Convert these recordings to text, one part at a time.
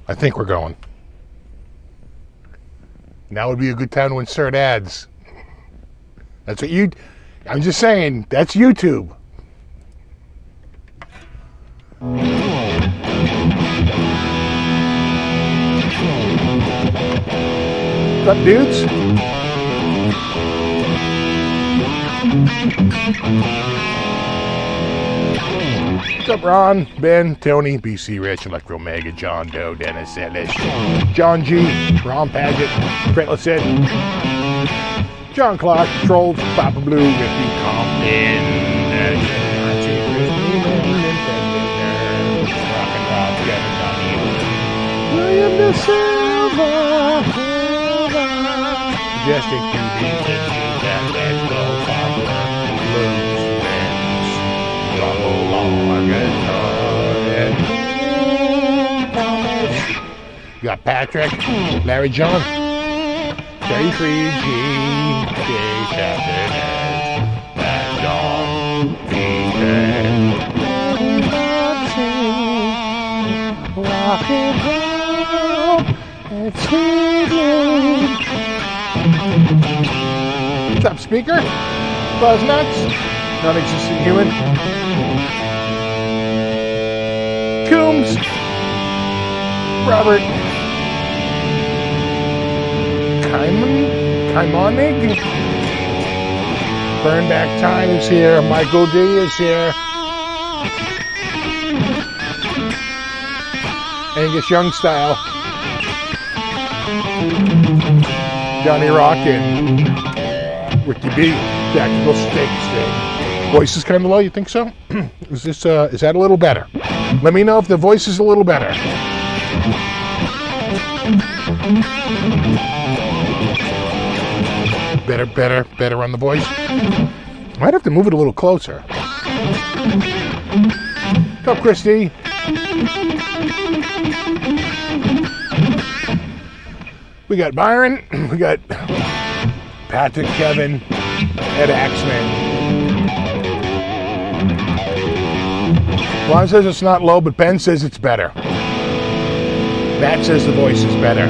I think we're going. Now would be a good time to insert ads. That's what you... I'm just saying, that's YouTube. What's up, dudes? What's up, Ron, Ben, Tony, BC Rich, Electro Mega, John Doe, Dennis Ellis, John G, Ron Paget, Fretless Ed, John Clark, Trolls, Papa Blue, Ricky Compton, Rock and Rob, Kevin Donnie, William De Silva, Majestic TV, Let's Go, Papa, Blues, Benz, Trouble, you got Patrick, Larry John, Terry Free, G, Jay Chapman, Matt John, Peter, rock and roll, it's Sweden. What's up, speaker? Buzz Nuts, non-existent human. Coombs, Robert, Kaimonig, Burnback Time is here, Michael D is here, Angus Young Style, Johnny Rockin', Ricky B, Tactical Steak Steak. Voice is kind of low, you think so? Is that a little better? Let me know if the voice is a little better. Better on the voice. Might have to move it a little closer. What's up, Christy? We got Byron. We got Patrick, Kevin, Ed Axman. Ron says it's not low, but Ben says it's better. Matt says the voice is better.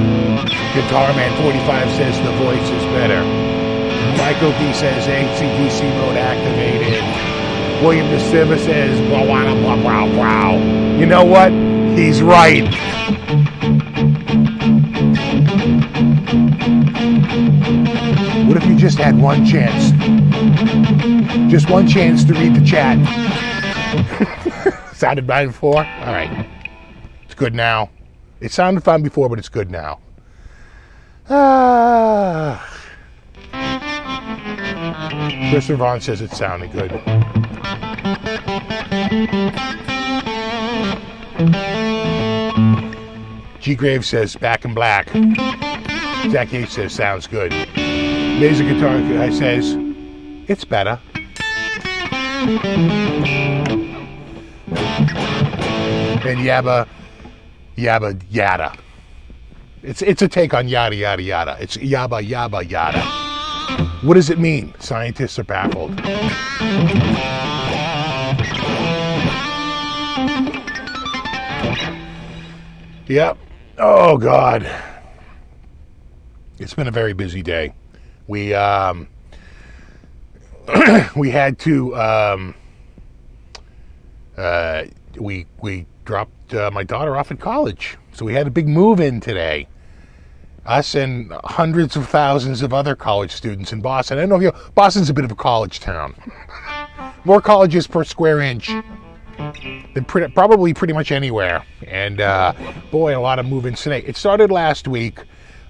Guitar Man 45 says the voice is better. Michael D says ACDC mode activated. William De Silva says blah, blah, blah, blah, blah. You know what? He's right. What if you just had one chance? Just one chance to read the chat. Sounded bad before? All right. It's good now. It sounded fine before, but it's good now. Christopher Vaughn says it sounded good. G. Graves says back in black. Zach H says sounds good. Laser Guitar Guy says it's better. And yabba yada. It's a take on yada yada yada. It's yabba yabba yada. What does it mean? Scientists are baffled. Yep. Oh God. It's been a very busy day. We we had to we dropped my daughter off at college, so we had a big move in today. Us and hundreds of thousands of other college students in Boston. I don't know if you know, Boston's a bit of a college town. More colleges per square inch than probably pretty much anywhere. And boy, a lot of move-ins today. It started last week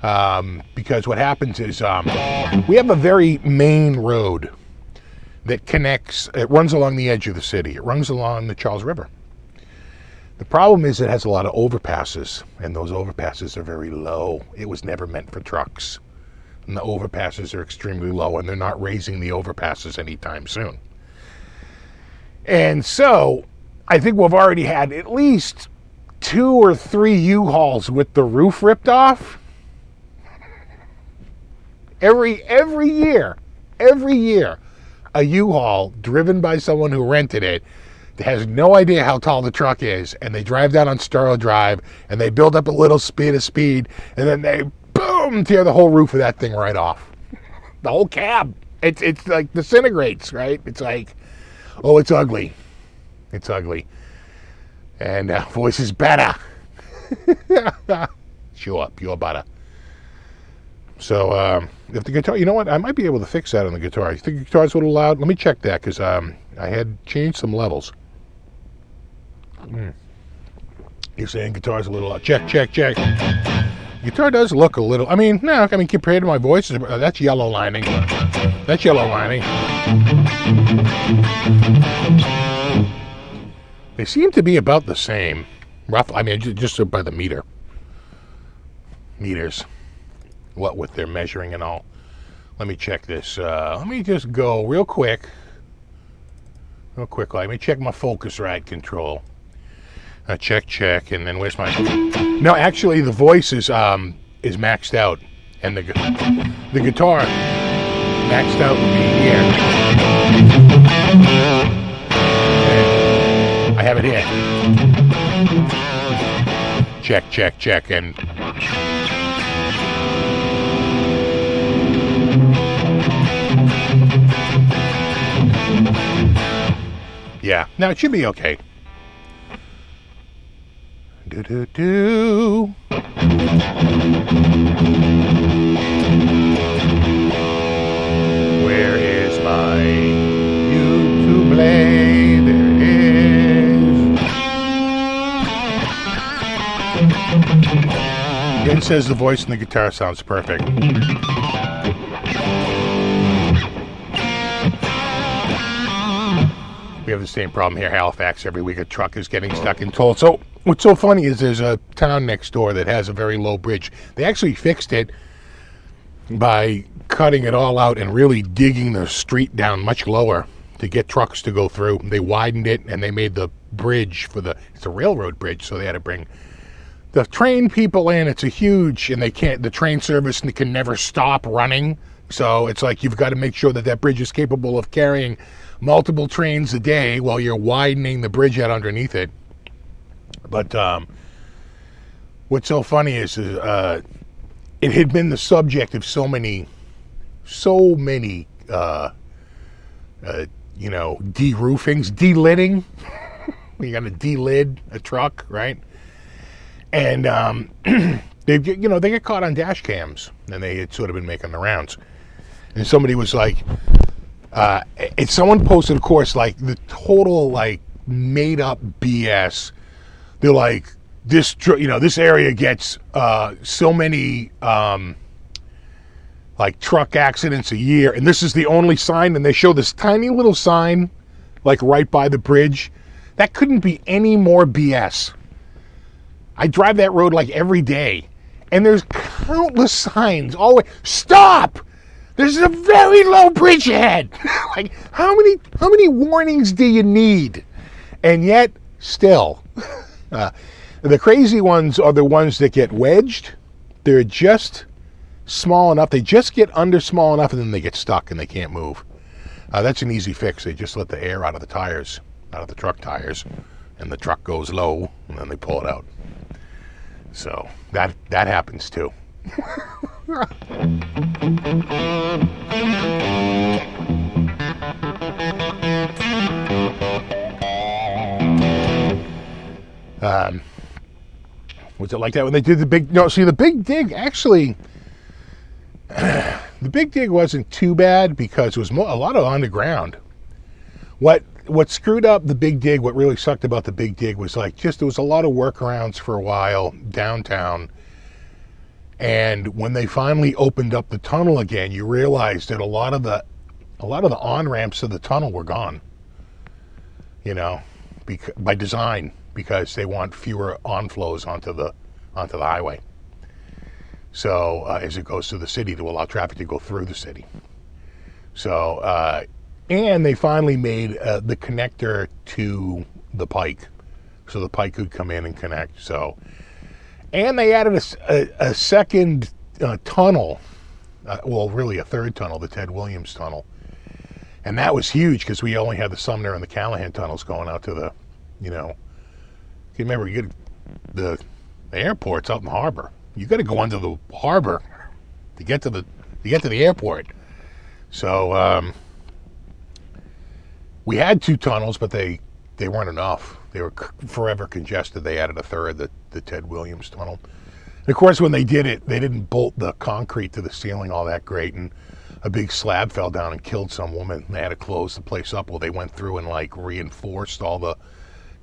because what happens is we have a very main road that connects, it runs along the edge of the city. It runs along the Charles River. The problem is it has a lot of overpasses, and those overpasses are very low. It was never meant for trucks. And the overpasses are extremely low, and they're not raising the overpasses anytime soon. And so I think we've already had at least 2 or 3 U-Hauls with the roof ripped off. Every year, a U-Haul driven by someone who rented it has no idea how tall the truck is, and they drive down on Starl Drive, and they build up a little bit of speed, and then they, boom, tear the whole roof of that thing right off. The whole cab. It's like disintegrates, right? It's like, oh, it's ugly. It's ugly. And voice is better. Sure, pure butter. So, if the guitar, you know what? I might be able to fix that on the guitar. You think the guitar's a little loud? Let me check that, because I had changed some levels. You're saying guitar's a little loud. Check. Guitar does look a little, compared to my voice, that's yellow lining. That's yellow lining. They seem to be about the same. Roughly, just by the meters. What with their measuring and all. Let me check this. Let me just go real quick. Let me check my Focusrite control. Check, and then where's my... No, actually, the voice is maxed out, and the guitar maxed out would be here. And I have it here. Check, and... Yeah, now it should be okay. Do. Where is my YouTube play? There it is. Ben says the voice and the guitar sounds perfect. We have the same problem here, Halifax. Every week a truck is getting stuck in toll. So what's so funny is there's a town next door that has a very low bridge. They actually fixed it by cutting it all out and really digging the street down much lower to get trucks to go through. They widened it, and they made the bridge it's a railroad bridge, so they had to bring the train people in. It's a huge, and the train service can never stop running. So it's like you've got to make sure that bridge is capable of carrying multiple trains a day while you're widening the bridge out underneath it. But what's so funny is it had been the subject of so many de-roofings, de-lidding. You got to de-lid a truck, right? And they get caught on dash cams, and they had sort of been making the rounds. And somebody was like, someone posted, of course, like the total made up BS. They're like, this area gets so many truck accidents a year, and this is the only sign. And they show this tiny little sign right by the bridge. That couldn't be any more BS. I drive that road every day, and there's countless signs all the way. Stop! There's a very low bridge ahead. How many warnings do you need? And yet, still, the crazy ones are the ones that get wedged. They're just small enough. They just get under small enough, and then they get stuck and they can't move. That's an easy fix. They just let the air out of the tires, out of the truck tires, and the truck goes low, and then they pull it out. So that happens too. Was it like that when they did the big... No, see, the big dig, actually... the big dig wasn't too bad because it was a lot of underground. What screwed up the big dig, what really sucked about the big dig was there was a lot of workarounds for a while downtown. And when they finally opened up the tunnel again, you realized that a lot of the on-ramps of the tunnel were gone. By design, because they want fewer on-flows onto the highway. So as it goes through the city, to allow traffic to go through the city. So And they finally made the connector to the pike, so the pike could come in and connect. So, and they added a second tunnel, well, really a third tunnel, the Ted Williams tunnel, and that was huge because we only had the Sumner and the Callahan tunnels going out to the, you remember you get the airport's out in the harbor. You got to go under the harbor to get to the airport. So. We had 2 tunnels, but they weren't enough. They were forever congested. They added a third, the Ted Williams tunnel. And of course, when they did it, they didn't bolt the concrete to the ceiling all that great, and a big slab fell down and killed some woman. They had to close the place up. Well, they went through and like reinforced all the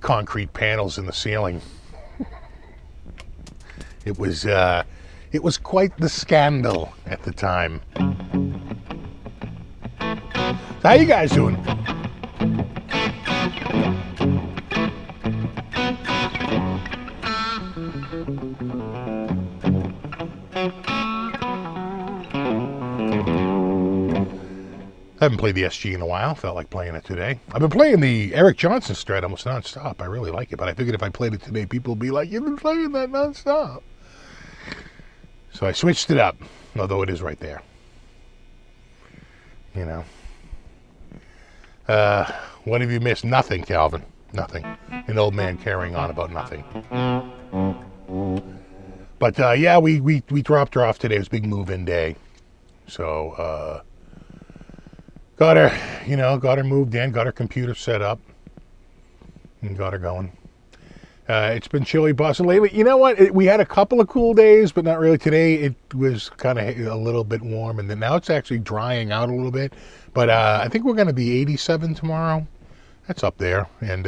concrete panels in the ceiling. It was quite the scandal at the time. So how you guys doing? I haven't played the SG in a while. Felt like playing it today. I've been playing the Eric Johnson Strat almost nonstop. I really like it, but I figured if I played it today, people would be like, "You've been playing that nonstop." So I switched it up, although it is right there. What have you missed? Nothing, Calvin. Nothing. An old man carrying on about nothing. But yeah, we dropped her off today. It was a big move-in day. So got her moved in, got her computer set up, and got her going. It's been chilly, Boston lately. You know what? We had a couple of cool days, but not really. Today it was kind of a little bit warm, and then now it's actually drying out a little bit. But I think we're going to be 87 tomorrow. That's up there, and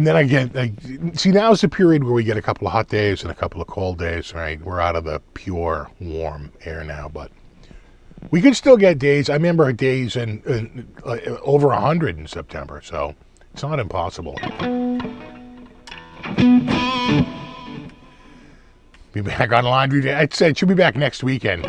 then again, see, now's the period where we get a couple of hot days and a couple of cold days. Right? We're out of the pure warm air now, but we could still get days. I remember days in over 100 in September, so it's not impossible. Be back on laundry day. I said she'll be back next weekend.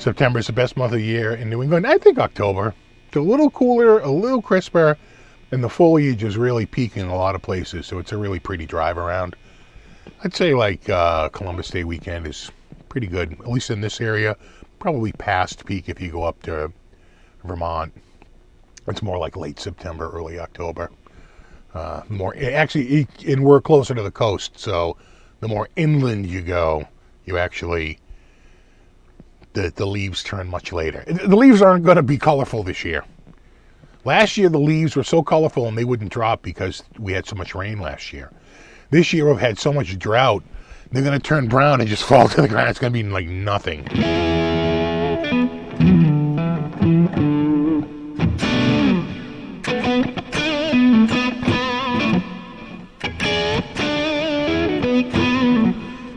September is the best month of the year in New England. I think October. It's a little cooler, a little crisper, and the foliage is really peaking in a lot of places, so it's a really pretty drive around. I'd say like Columbus Day weekend is pretty good, at least in this area. Probably past peak if you go up to Vermont. It's more like late September, early October. Actually, and we're closer to the coast, so the more inland you go, you actually, the leaves turn much later. The leaves aren't going to be colorful this year. Last year, the leaves were so colorful and they wouldn't drop because we had so much rain last year. This year, we've had so much drought, they're going to turn brown and just fall to the ground. It's going to be like nothing.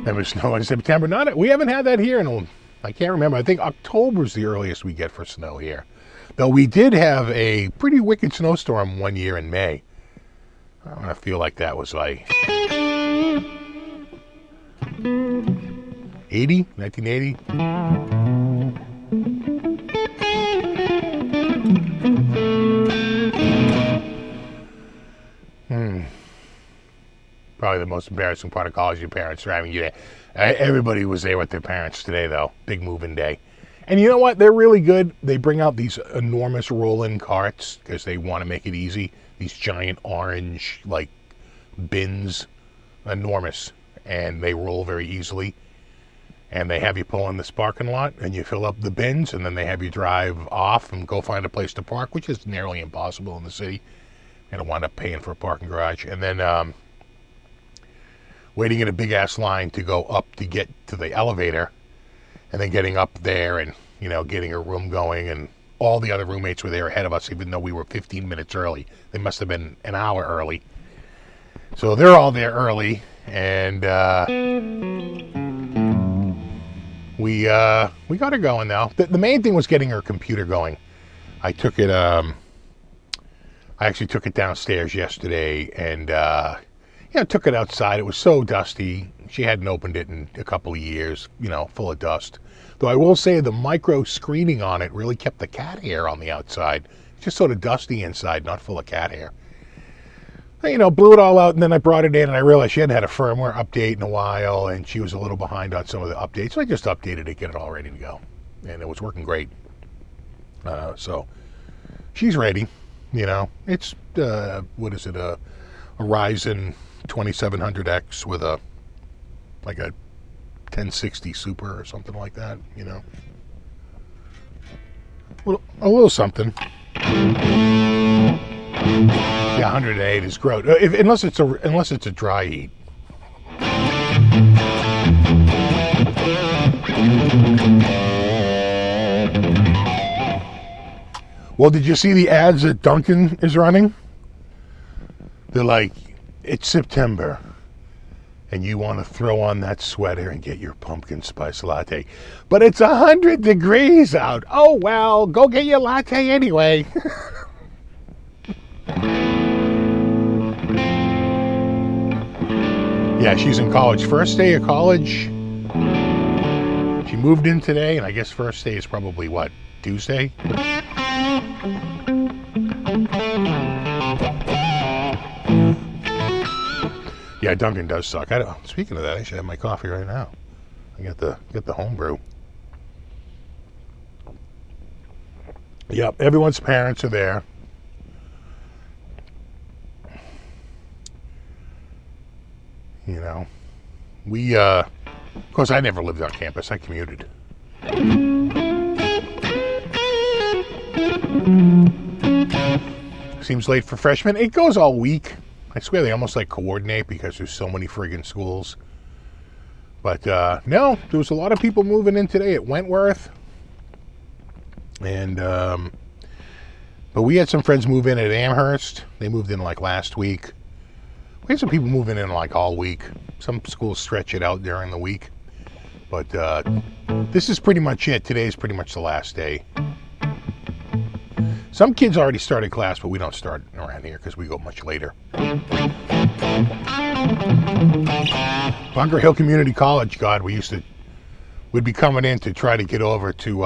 There was snow in September. We haven't had that here in, I can't remember. I think October's the earliest we get for snow here. Though we did have a pretty wicked snowstorm one year in May. I feel like that was like 1980. Probably the most embarrassing part of college, your parents driving you there. Everybody was there with their parents today, though. Big moving day. And you know what? They're really good. They bring out these enormous roll-in carts because they want to make it easy. These giant orange, like, bins. Enormous. And they roll very easily. And they have you pull in this parking lot, and you fill up the bins, and then they have you drive off and go find a place to park, which is nearly impossible in the city. You don't wind up paying for a parking garage. And then waiting in a big-ass line to go up to get to the elevator, and then getting up there and, you know, getting a room going, and all the other roommates were there ahead of us, even though we were 15 minutes early. They must have been an hour early. So they're all there early, and we got her going now. The main thing was getting her computer going. I took it, I actually took it downstairs yesterday, and Yeah, I took it outside. It was so dusty. She hadn't opened it in a couple of years, full of dust. Though I will say the micro screening on it really kept the cat hair on the outside. It's just sort of dusty inside, not full of cat hair. Blew it all out, and then I brought it in, and I realized she hadn't had a firmware update in a while, and she was a little behind on some of the updates. So I just updated it, get it all ready to go. And it was working great. So she's ready. It's, what is it, a Ryzen 2700X with a 1060 Super or something like that, a little something. Yeah, 108 is gross. Unless it's a dry heat. Well, did you see the ads that Dunkin' is running? They're like, it's September, and you want to throw on that sweater and get your pumpkin spice latte, but it's 100 degrees out. Oh well, go get your latte anyway. Yeah, she's in college. First day of college. She moved in today, and I guess first day is probably what, Tuesday? Yeah, Dunkin' does suck. Speaking of that, I should have my coffee right now. I get the home brew. Yep, everyone's parents are there. We, of course, I never lived on campus. I commuted. Seems late for freshmen. It goes all week. I swear they almost coordinate because there's so many friggin' schools. But no, there was a lot of people moving in today at Wentworth. And, but we had some friends move in at Amherst. They moved in last week. We had some people moving in all week. Some schools stretch it out during the week. But this is pretty much it. Today is pretty much the last day. Some kids already started class, but we don't start around here because we go much later. Bunker Hill Community College, God, we'd be coming in to try to get over to,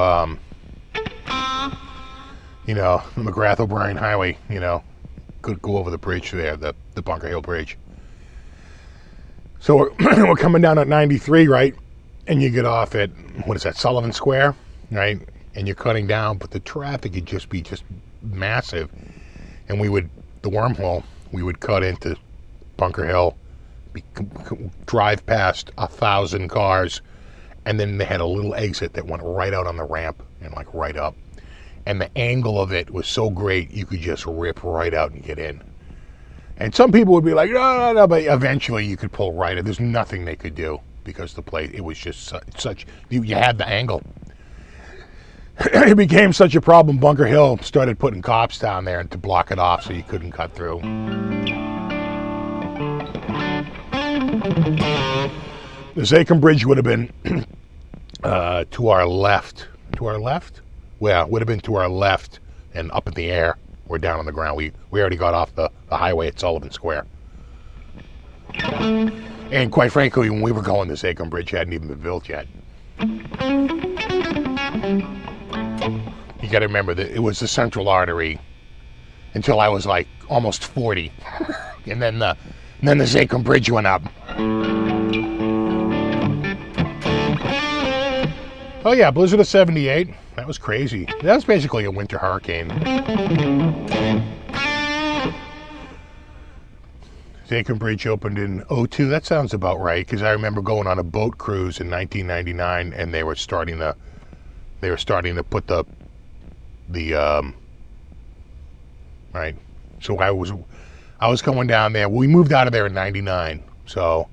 the McGrath O'Brien Highway, could go over the bridge there, the Bunker Hill Bridge. So we're coming down at 93, right? And you get off at, what is that, Sullivan Square, right? And you're cutting down, but the traffic would just be massive. And the wormhole, we would cut into Bunker Hill, drive past 1,000 cars, and then they had a little exit that went right out on the ramp and right up. And the angle of it was so great, you could just rip right out and get in. And some people would be like, no, but eventually you could pull right in. There's nothing they could do because it was just you had the angle. It became such a problem, Bunker Hill started putting cops down there to block it off so you couldn't cut through. The Zachem Bridge would have been to our left. To our left? Well, it would have been to our left and up in the air. We're down on the ground. We already got off the highway at Sullivan Square. And quite frankly, when we were going, the Zachem Bridge hadn't even been built yet. You got to remember that it was the central artery until I was almost 40. And then the Zachem Bridge went up. Oh yeah, blizzard of 78. That was crazy. That was basically a winter hurricane. Zachem Bridge opened in 2002. That sounds about right, because I remember going on a boat cruise in 1999, and they were starting to put the right. So I was going down there. We moved out of there in 99. So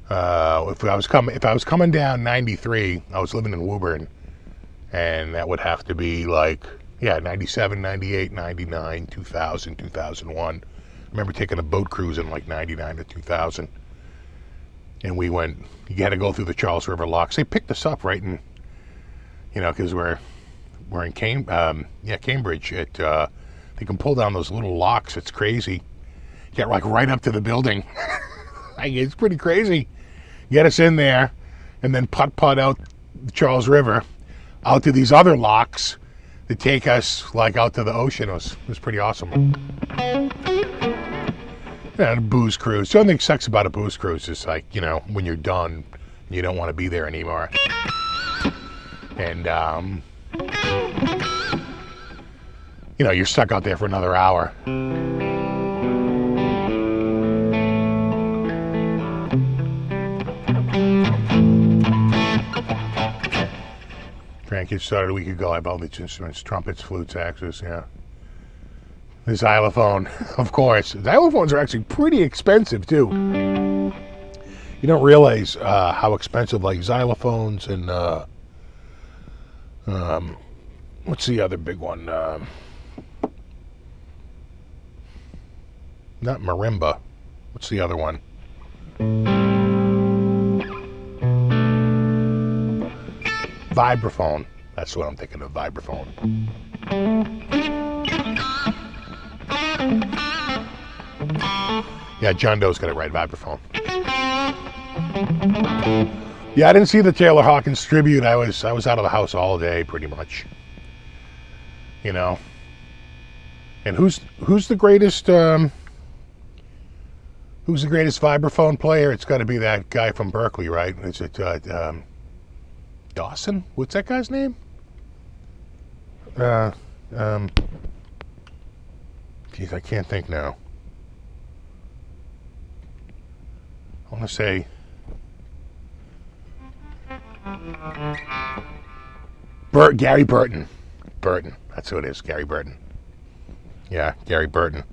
if I was coming down 93, I was living in Woburn, and that would have to be 97, 98, 99, 2000, 2001. I remember taking a boat cruise in 99 to 2000, and we went. You had to go through the Charles River locks. They picked us up right in, because we're in Cambridge. They can pull down those little locks. It's crazy. Get right up to the building. Like, it's pretty crazy. Get us in there, and then putt out the Charles River, out to these other locks that take us like out to the ocean. It was pretty awesome. Yeah, a booze cruise. The only thing that sucks about a booze cruise is, like, you know, when you're done, you don't want to be there anymore. And you know, you're stuck out there for another hour. Grandkids started a week ago. I bought these instruments: trumpets, flutes, saxes. Yeah. The xylophone, of course. Xylophones are actually pretty expensive too. You don't realize how expensive, like, xylophones and what's the other big one? Not marimba. What's the other one? Vibraphone. That's what I'm thinking of, vibraphone. Yeah, John Doe's got it right, vibraphone. Yeah, I didn't see the Taylor Hawkins tribute. I was out of the house all day, pretty much. You know. And who's the greatest vibraphone player? It's got to be that guy from Berkeley, right? Is it Dawson? What's that guy's name? Geez, I can't think now. I want to say Gary Burton. That's who it is, Gary Burton. Yeah, Gary Burton.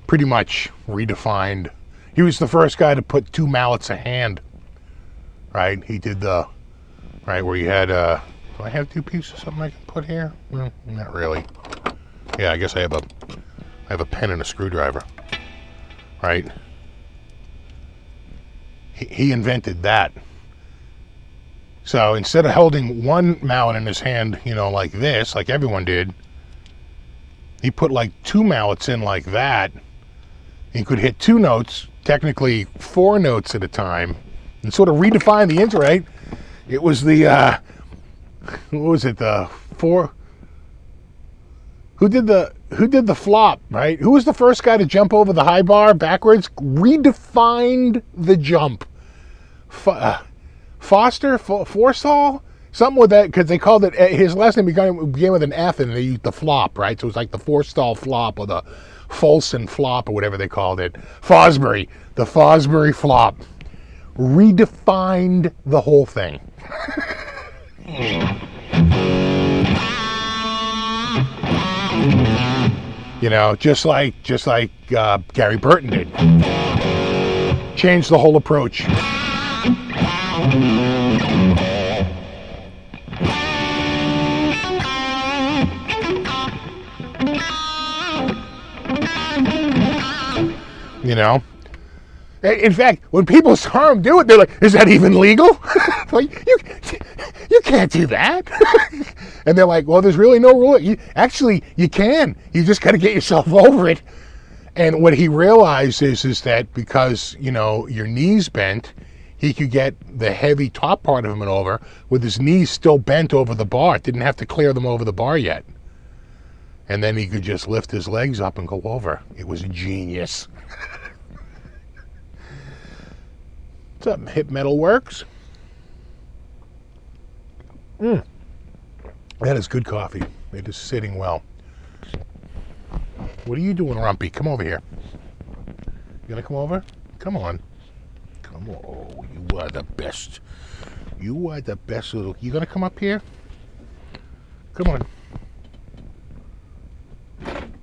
Pretty much redefined. He was the first guy to put 2 mallets a hand. Right? He did the, right, where you had, do I have 2 pieces of something I can put here? Well, not really. Yeah, I guess I have a pen and a screwdriver. Right? He invented that. So instead of holding 1 mallet in his hand, you know, like this, like everyone did, he put like 2 mallets in like that. He could hit 2 notes, technically 4 notes at a time, and sort of redefine the instrument. Right? It was the what was it? The 4. Who did the flop? Right? Who was the first guy to jump over the high bar backwards? Redefined the jump. Forstall? Something with that, because they called it, his last name began with an F, and they used the flop, right? So it was like the Forstall flop, or the Folsom flop, or whatever they called it. Fosbury. The Fosbury flop. Redefined the whole thing. You know, just like Gary Burton did. Changed the whole approach. You know, in fact, when people saw him do it, they're like, "Is that even legal?" Like, you can't do that. And they're like, "Well, there's really no rule. You can. You just got to get yourself over it." And what he realized is that because, you know, your knees bent, he could get the heavy top part of him over with his knees still bent over the bar. Didn't have to clear them over the bar yet. And then he could just lift his legs up and go over. It was genius. What's up, Hip Metal Works? That is good coffee. It is sitting well. What are you doing, Rumpy? Come over here. You gonna come over? Come on. Come on. Oh, you are the best. You are the best little... You gonna come up here? Come on.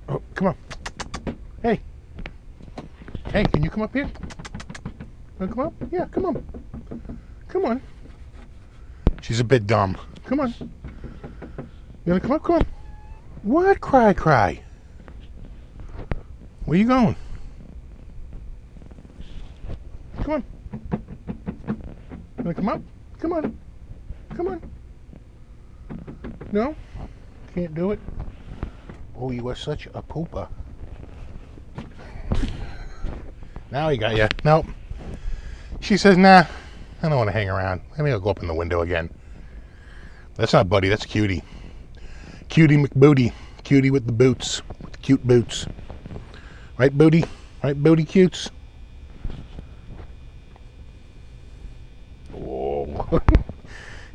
Oh, come on. Hey. Hey, can you come up here? Wanna come up? Yeah, come on. Come on. She's a bit dumb. Come on. You gonna come up? Come on. What? Cry. Where you going? Come on. You wanna come up? Come on. Come on. No? Can't do it? Oh, you are such a pooper. Now he got you. Nope. She says, nah, I don't want to hang around. Maybe I'll go up in the window again. That's not Buddy, that's Cutie. Cutie McBooty. Cutie with the boots. With the cute boots. Right, Booty? Right, Booty Cutes? Whoa.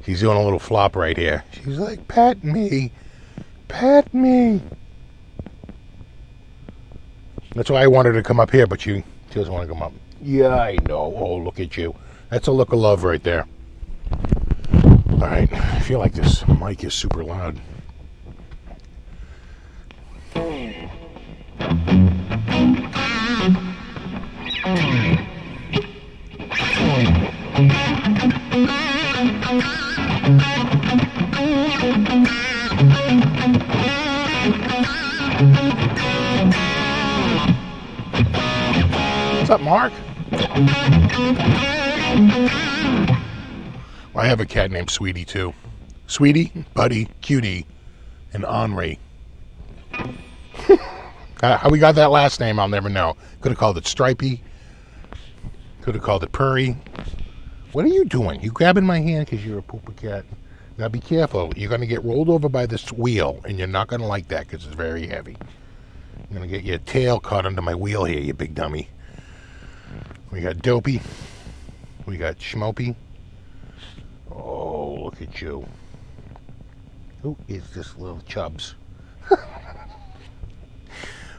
She's doing a little flop right here. She's like, pat me. Pat me. That's why I wanted her to come up here, but she doesn't want to come up. Yeah, I know. Oh, look at you. That's a look of love right there. All right. I feel like this mic is super loud. What's up, Mark? I have a cat named Sweetie, too. Sweetie, Buddy, Cutie, and Henri. How we got that last name, I'll never know. Could have called it Stripey. Could have called it Purry. What are you doing? You grabbing my hand because you're a pooper cat. Now be careful. You're going to get rolled over by this wheel, and you're not going to like that because it's very heavy. I'm going to get your tail caught under my wheel here, you big dummy. We got Dopey. We got Schmopey. Oh, look at you. Who is this little Chubbs?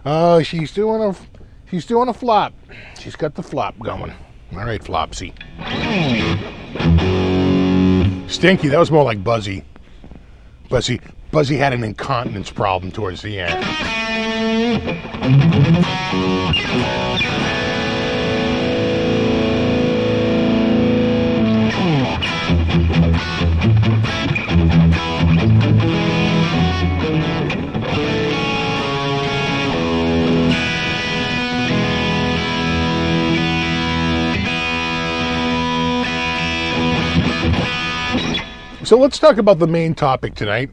Oh, she's doing a flop. She's got the flop going. All right, Flopsy. Stinky, that was more like Buzzy. Buzzy had an incontinence problem towards the end. So let's talk about the main topic tonight.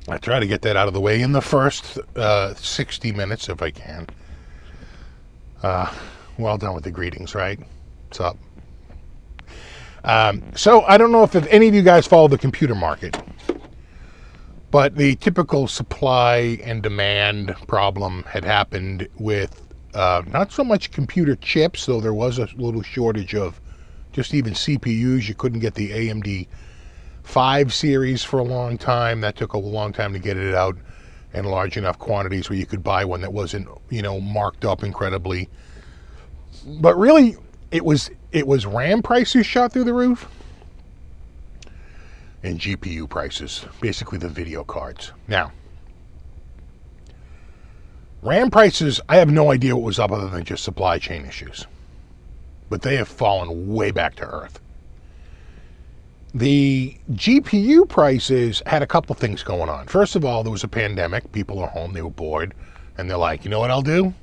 I try to get that out of the way in the first 60 minutes if I can. Well done with the greetings, right? What's up? So I don't know if any of you guys follow the computer market, but the typical supply and demand problem had happened with not so much computer chips, though there was a little shortage of just even CPUs. You couldn't get the AMD 5 series for a long time. That took a long time to get it out in large enough quantities where you could buy one that wasn't, marked up incredibly. But really, it was RAM prices shot through the roof and GPU prices, basically the video cards. Now, RAM prices, I have no idea what was up other than just supply chain issues. But they have fallen way back to earth. The GPU prices had a couple things going on. First of all, there was a pandemic. People are home. They were bored. And they're like, you know what I'll do?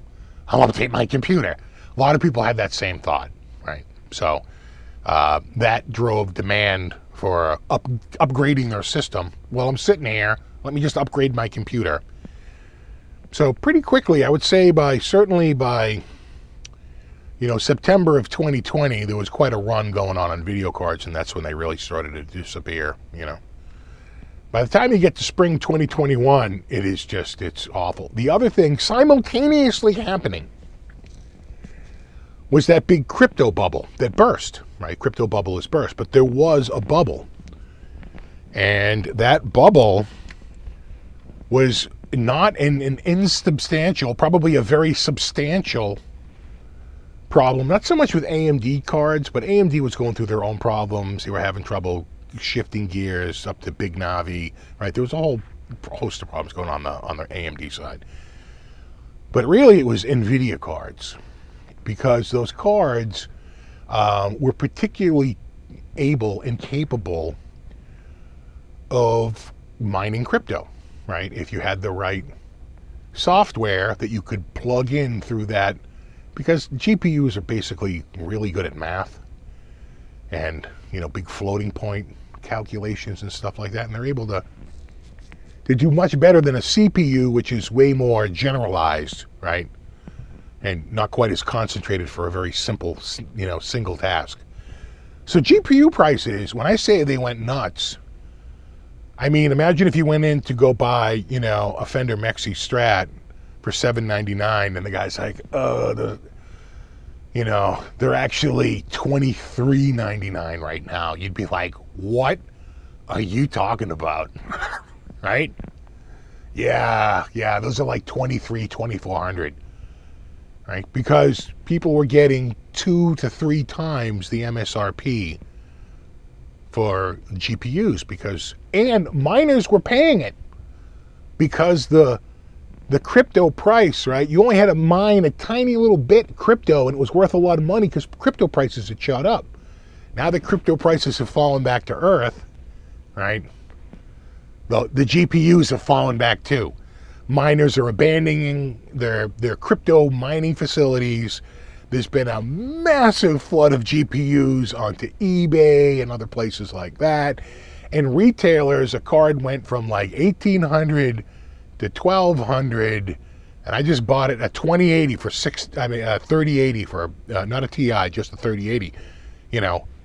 I'll update my computer. A lot of people had that same thought, right? So that drove demand for upgrading their system. Well, I'm sitting here. Let me just upgrade my computer. So pretty quickly, I would say certainly by September of 2020, there was quite a run going on video cards, and that's when they really started to disappear, By the time you get to spring 2021, it's awful. The other thing simultaneously happening was that big crypto bubble that burst, right? Crypto bubble has burst, but there was a bubble. And that bubble was not an insubstantial, probably a very substantial problem, not so much with AMD cards, but AMD was going through their own problems. They were having trouble shifting gears up to Big Navi, right? There was a whole host of problems going on the AMD side. But really it was NVIDIA cards, because those cards were particularly able and capable of mining crypto, right? If you had the right software that you could plug in through that, because GPUs are basically really good at math and, big floating point calculations and stuff like that. And they're able to do much better than a CPU, which is way more generalized, right? and not quite as concentrated for a very simple, single task. So GPU prices, when I say they went nuts, I mean, imagine if you went in to go buy, a Fender Mexi Strat for $799, and the guy's like, they're actually $23.99 right now. You'd be like, what are you talking about? Right? Yeah, those are like $2,400, right? Because people were getting 2 to 3 times the MSRP for GPUs, and miners were paying it because the crypto price, right? You only had to mine a tiny little bit crypto and it was worth a lot of money because crypto prices had shot up. Now that crypto prices have fallen back to earth, right? The GPUs have fallen back too. Miners are abandoning their crypto mining facilities. There's been a massive flood of GPUs onto eBay and other places like that. And retailers, a card went from like $1,800 to $1,200, and I just bought it a 2080 for 3080 for not a Ti, just a 3080,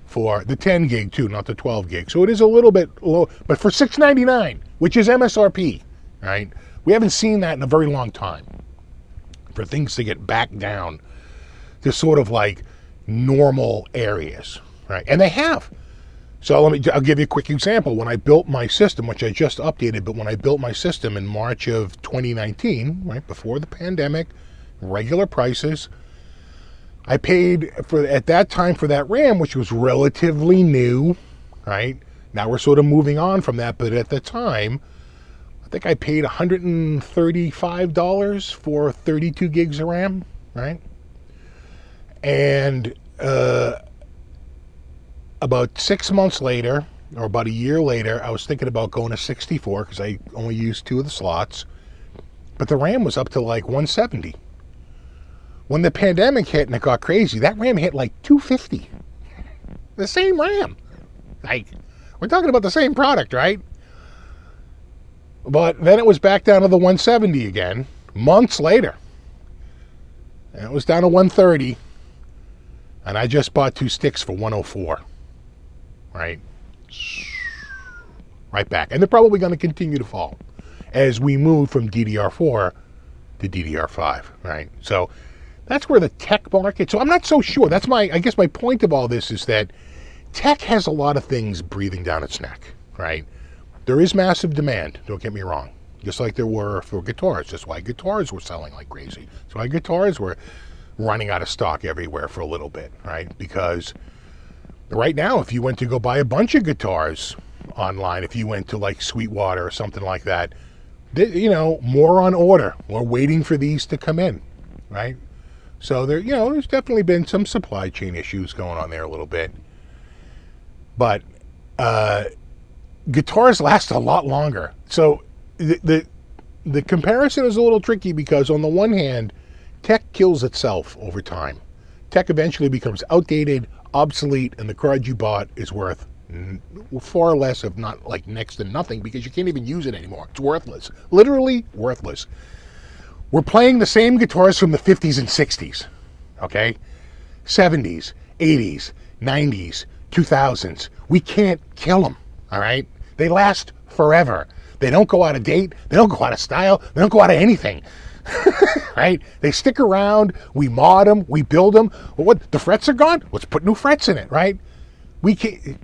for the 10 gig too, not the 12 gig. So it is a little bit low, but for $699, which is MSRP, right? We haven't seen that in a very long time. For things to get back down to sort of like normal areas, right? And they have. So I'll give you a quick example. When I built my system, which I just updated, but when I built my system in March of 2019, right before the pandemic, regular prices, I paid at that time for that RAM, which was relatively new, right? Now we're sort of moving on from that, but at the time, I think I paid $135 for 32 gigs of RAM, right? And about 6 months later, or about a year later, I was thinking about going to 64 because I only used 2 of the slots. But the RAM was up to like 170. When the pandemic hit and it got crazy, that RAM hit like 250. The same RAM. Like, we're talking about the same product, right? But then it was back down to the 170 again, months later. And it was down to 130. And I just bought 2 sticks for 104. Right? Right back. And they're probably going to continue to fall as we move from DDR4 to DDR5, right? So that's where the tech market, so I'm not so sure. That's I guess my point of all this is that tech has a lot of things breathing down its neck, right? There is massive demand, don't get me wrong, just like there were for guitars. That's why guitars were selling like crazy. That's why guitars were running out of stock everywhere for a little bit, right? Because right now, if you went to go buy a bunch of guitars online, if you went to like Sweetwater or something like that, more on order. We're waiting for these to come in, right? So there's definitely been some supply chain issues going on there a little bit. But guitars last a lot longer. So the comparison is a little tricky because on the one hand, tech kills itself over time. Tech eventually becomes outdated, obsolete, and the card you bought is worth far less, if not like next to nothing, because you can't even use it anymore. It's worthless. Literally worthless. We're playing the same guitars from the 50s and 60s, okay? 70s, 80s, 90s, 2000s. We can't kill them, all right? They last forever. They don't go out of date. They don't go out of style. They don't go out of anything. Right? They stick around. We mod them. We build them. Well, what? The frets are gone? Let's put new frets in it, right? We can't,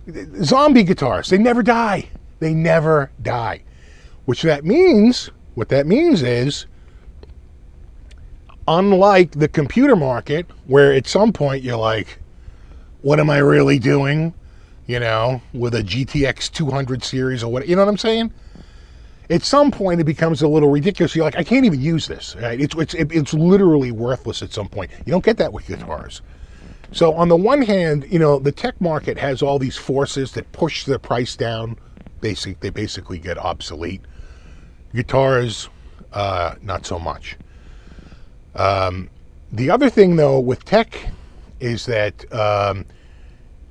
zombie guitars. They never die. They never die. What that means is, unlike the computer market, where at some point you're like, what am I really doing? With a GTX 200 series or what? You know what I'm saying? At some point, it becomes a little ridiculous. You're like, I can't even use this. Right? It's literally worthless at some point. You don't get that with guitars. So on the one hand, the tech market has all these forces that push the price down. They basically get obsolete. Guitars, not so much. The other thing, though, with tech is that,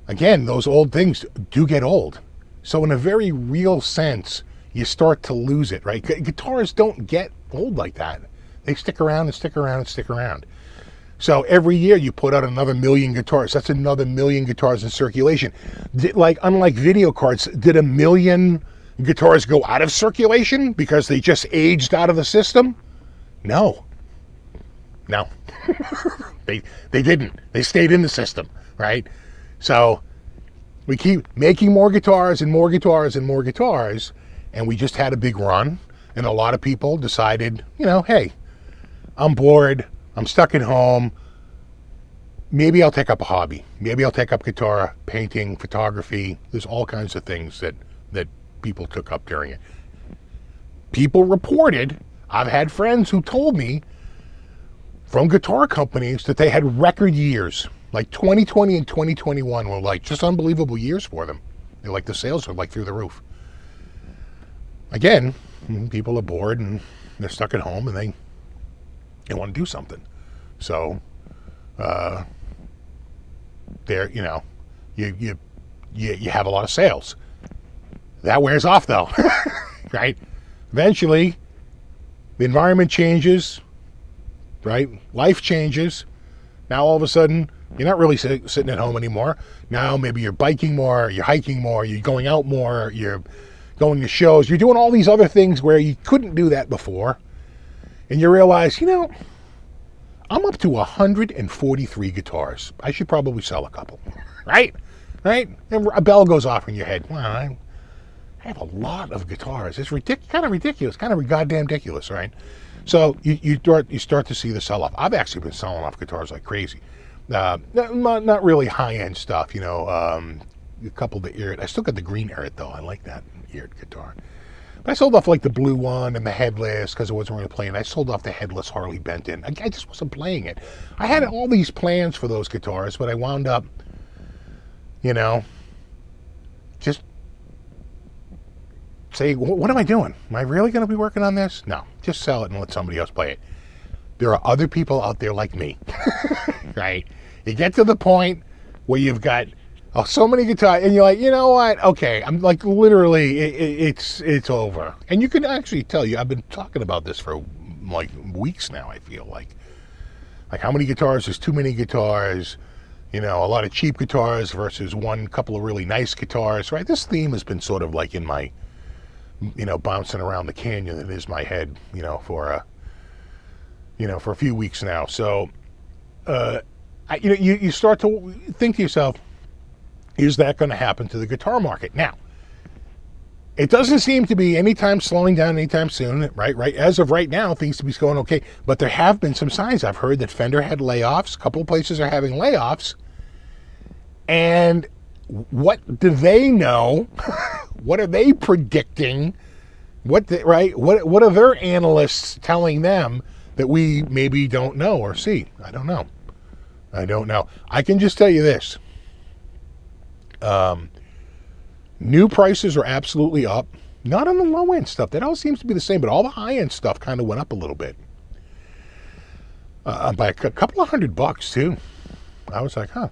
again, those old things do get old. So in a very real sense, you start to lose it, right? Guitars don't get old like that. They stick around and stick around and stick around. So every year you put out another million guitars. That's another million guitars in circulation. Unlike video cards, did a million guitars go out of circulation because they just aged out of the system? No. They didn't. They stayed in the system, right? So we keep making more guitars and more guitars and more guitars, and we just had a big run, and a lot of people decided, hey, I'm bored, I'm stuck at home, maybe I'll take up a hobby. Maybe I'll take up guitar, painting, photography. There's all kinds of things that people took up during it. People reported, I've had friends who told me from guitar companies that they had record years. Like 2020 and 2021 were like just unbelievable years for them. They're like, the sales are like through the roof. Again, people are bored and they're stuck at home and they want to do something. So there, you have a lot of sales. That wears off though, right? Eventually, the environment changes, right? Life changes. Now all of a sudden, you're not really sitting at home anymore. Now maybe you're biking more, you're hiking more, you're going out more, you're going to shows, you're doing all these other things where you couldn't do that before. And you realize, I'm up to 143 guitars. I should probably sell a couple, right? Right? And a bell goes off in your head. Well, I have a lot of guitars. It's kind of ridiculous, kind of goddamn ridiculous, right? So you start to see the sell-off. I've actually been selling off guitars like crazy. Not really high-end stuff, a couple of the eared. I still got the green eared, though. I like that eared guitar. But I sold off like the blue one and the headless because I wasn't really playing. I sold off the headless Harley Benton. I just wasn't playing it. I had all these plans for those guitars, but I wound up, just say, what am I doing? Am I really going to be working on this? No, just sell it and let somebody else play it. There are other people out there like me, right? You get to the point where you've got so many guitars, and you're like, you know what? Okay, I'm like, literally, it's over. And you can actually tell I've been talking about this for like weeks now. I feel like how many guitars? There's too many guitars. A lot of cheap guitars versus couple of really nice guitars, right? This theme has been sort of like in my, bouncing around the canyon that is my head, for a few weeks now. So, you start to think to yourself, is that going to happen to the guitar market? Now, it doesn't seem to be anytime slowing down anytime soon, right? As of right now, things to be going okay. But there have been some signs. I've heard that Fender had layoffs. A couple of places are having layoffs. And what do they know? What are they predicting? What are their analysts telling them that we maybe don't know or see? I don't know. I can just tell you this. New prices are absolutely up. Not on the low end stuff. That all seems to be the same, but all the high end stuff kind of went up a little bit. By a couple of $100 too. I was like, huh.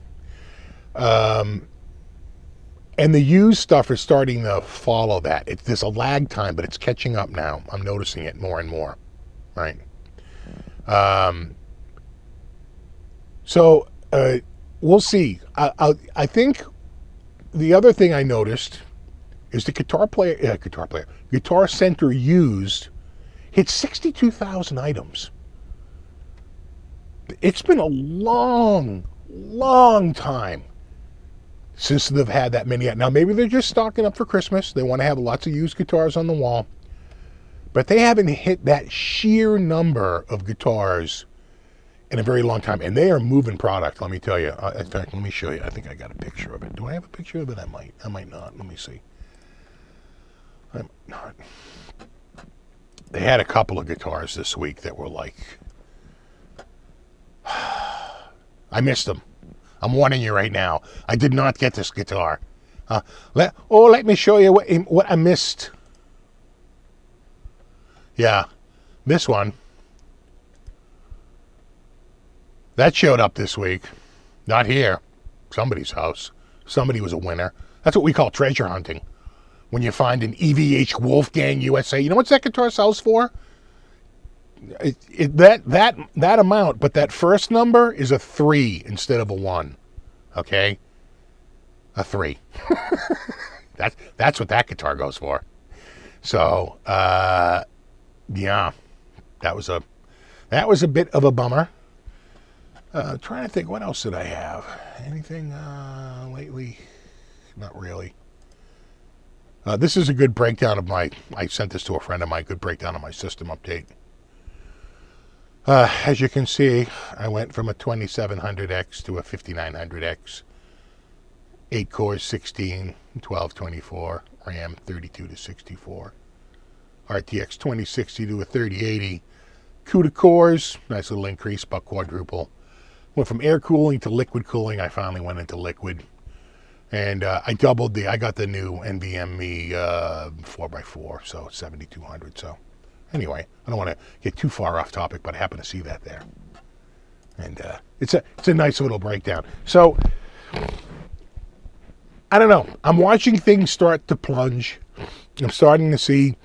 And the used stuff is starting to follow that. There's a lag time, but it's catching up now. I'm noticing it more and more, right? So we'll see. I think the other thing I noticed is the Guitar Center used hit 62,000 items. It's been a long time since they've had that many. Now, maybe they're just stocking up for Christmas. They want to have lots of used guitars on the wall. But they haven't hit that sheer number of guitars in a very long time. And they are moving product, let me tell you. In fact, let me show you. I think I got a picture of it. Do I have a picture of it? I might not. Let me see. I might not. They had a couple of guitars this week that were like... I missed them. I'm warning you right now. I did not get this guitar. Let me show you what I missed. Yeah, this one. That showed up this week. Not here. Somebody's house. Somebody was a winner. That's what we call treasure hunting. When you find an EVH Wolfgang USA. You know what that guitar sells for? That amount, but that first number is a 3 instead of a 1. Okay? A 3. That's what that guitar goes for. So, yeah, that was a bit of a bummer. Trying to think, what else did I have? Anything lately? Not really. This is a good breakdown of I sent this to a friend of mine, good breakdown of my system update. As you can see, I went from a 2700X to a 5900X. 8 cores, 16, 12, 24, RAM 32 to 64. RTX 2060 to a 3080. CUDA cores, nice little increase, about quadruple. Went from air cooling to liquid cooling. I finally went into liquid. And I got the new NVMe 4x4, so 7200. So anyway, I don't want to get too far off topic, but I happen to see that there. And it's a nice little breakdown. So I don't know. I'm watching things start to plunge. I'm starting to see,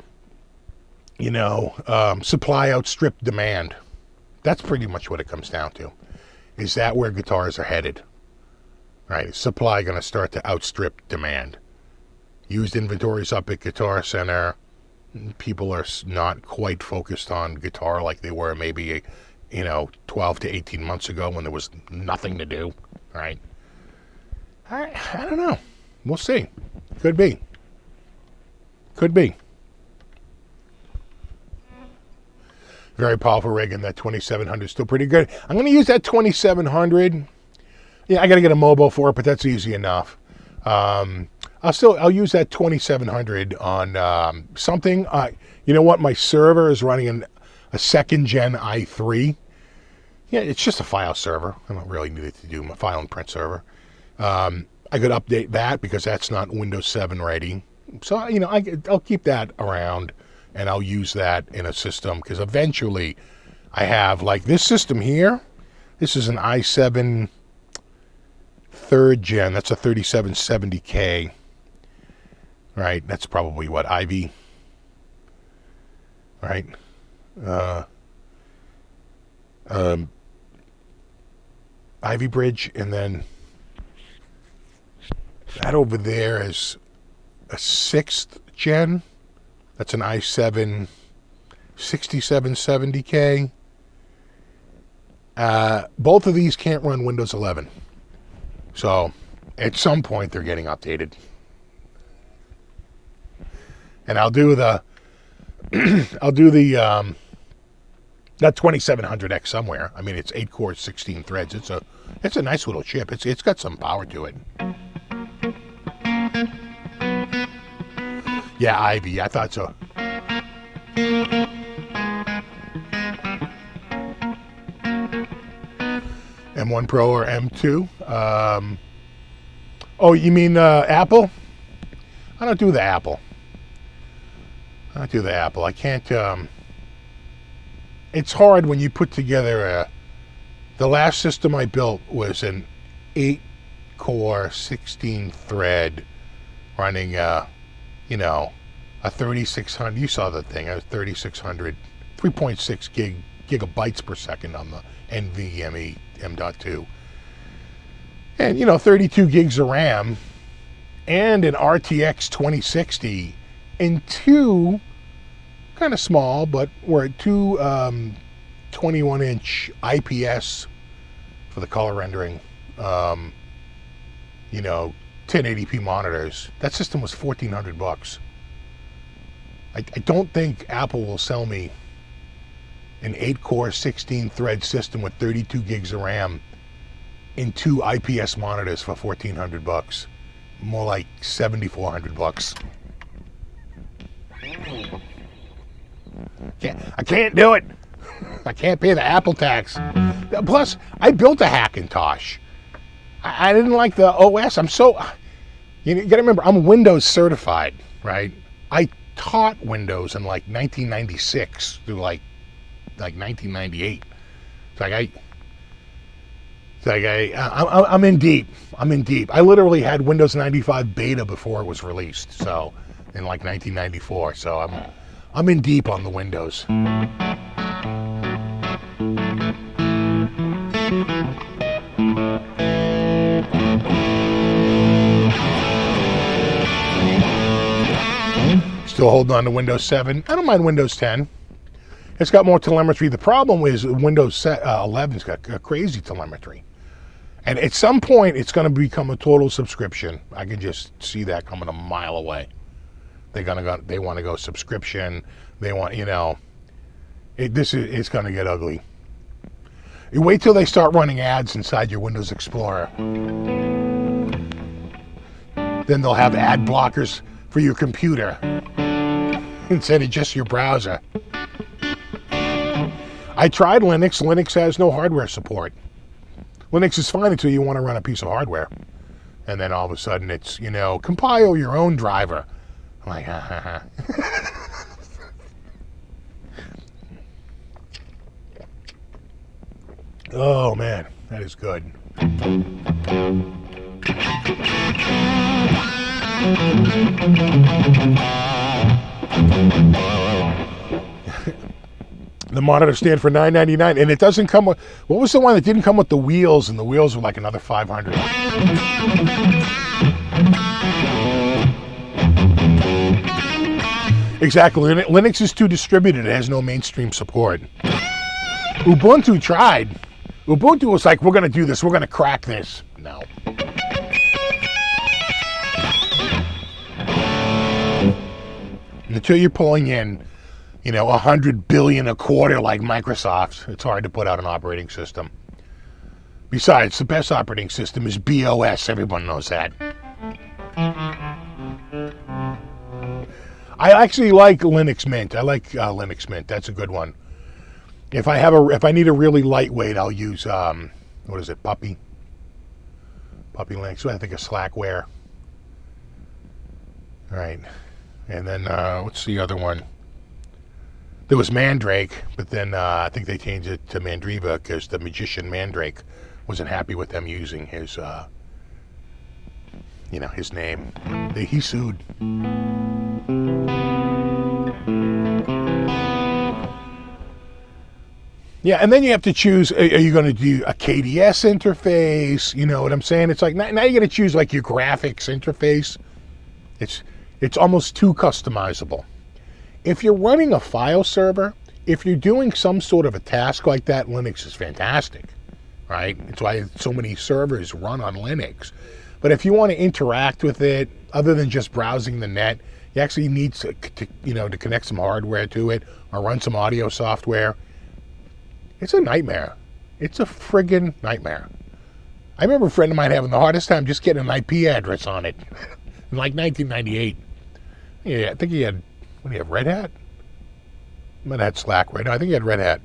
supply outstrip demand. That's pretty much what it comes down to. Is that where guitars are headed? Right? Is supply going to start to outstrip demand? Used inventories up at Guitar Center. People are not quite focused on guitar like they were maybe, 12 to 18 months ago when there was nothing to do. Right? I don't know. We'll see. Could be. Very powerful rig, and that 2700 is still pretty good. I'm going to use that 2700. Yeah, I got to get a mobile for it, but that's easy enough. I'll use that 2700 on something. You know what? My server is running a second gen i3. Yeah, it's just a file server. I don't really need it to do my file and print server. I could update that because that's not Windows 7 ready. So, I'll keep that around and I'll use that in a system because eventually I have like this system here. This is an i7 3rd gen. That's a 3770K. Right? That's probably what? Ivy. Right? Ivy Bridge, and then that over there is a 6th gen. That's an i7 6770K. Both of these can't run Windows 11. So at some point they're getting updated. And I'll do the that 2700X somewhere. I mean, it's 8 cores, 16 threads. It's a nice little chip. It's got some power to it. Yeah, Ivy. I thought so. M1 Pro or M2? Oh, you mean Apple? I don't do the Apple. I can't. It's hard when you put together the last system I built was an 8-core, 16-thread running, a 3600. You saw the thing. I was 3600, 3.6 gigabytes per second on the NVMe M.2. And, 32 gigs of RAM and an RTX 2060 and 2 kind of small, but we're at 2 21-inch IPS for the color rendering, 1080p monitors. That system was $1,400. I don't think Apple will sell me an 8-core, 16-thread system with 32 gigs of RAM and 2 IPS monitors for $1,400. More like $7,400. I can't do it. I can't pay the Apple tax. Plus, I built a Hackintosh. I didn't like the OS. You got to remember, I'm Windows certified, right? I taught Windows in like 1996 through like 1998. I'm in deep. I literally had Windows 95 beta before it was released. So in like 1994. So I'm in deep on the Windows. Still holding on to Windows 7. I don't mind Windows 10. It's got more telemetry. The problem is Windows 11's got crazy telemetry. And at some point, it's going to become a total subscription. I can just see that coming a mile away. They want to go subscription. They want, it's going to get ugly. You wait till they start running ads inside your Windows Explorer. Then they'll have ad blockers for your computer instead of just your browser. I tried Linux. Linux has no hardware support. Linux is fine until you want to run a piece of hardware. And then all of a sudden it's, compile your own driver. I'm like, ha ha ha. Oh man, that is good. The monitor stand for $9.99, and it doesn't come with. What was the one that didn't come with the wheels? And the wheels were like another $500. Exactly. Linux is too distributed. It has no mainstream support. Ubuntu tried. Ubuntu was like, we're going to do this. We're going to crack this. No. Until you're pulling in, 100 billion a quarter like Microsoft, it's hard to put out an operating system. Besides, the best operating system is BOS. Everyone knows that. I actually like Linux Mint. I like Linux Mint. That's a good one. If I need a really lightweight, I'll use Puppy Linux. I think a Slackware. All right, and then what's the other one? There was Mandrake, but then I think they changed it to Mandriva because the magician Mandrake wasn't happy with them using his, his name. He sued. Yeah, and then you have to choose, are you going to do a KDS interface? You know what I'm saying? It's like, now you got to choose like your graphics interface. It's almost too customizable. If you're running a file server, if you're doing some sort of a task like that, Linux is fantastic, right? It's why so many servers run on Linux. But if you want to interact with it, other than just browsing the net, you actually need to connect some hardware to it or run some audio software. It's a nightmare. It's a friggin' nightmare. I remember a friend of mine having the hardest time just getting an IP address on it in like 1998. Yeah, I think he had, what do you have, Red Hat? He might have had Slack right now. I think he had Red Hat.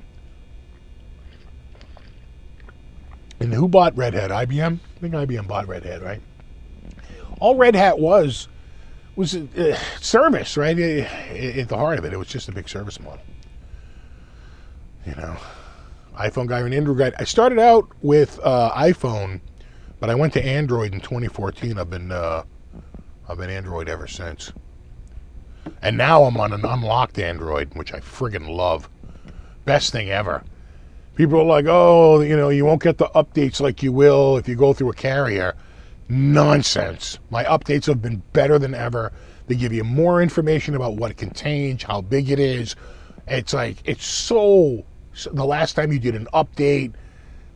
And who bought Red Hat? IBM? I think IBM bought Red Hat, right? All Red Hat was service, right? At the heart of it, it was just a big service model. iPhone guy and Android guy. I started out with iPhone, but I went to Android in 2014. I've been Android ever since. And now I'm on an unlocked Android, which I friggin' love. Best thing ever. People are like, oh, you won't get the updates like you will if you go through a carrier. Nonsense. My updates have been better than ever. They give you more information about what it contains, how big it is. It's like, the last time you did an update,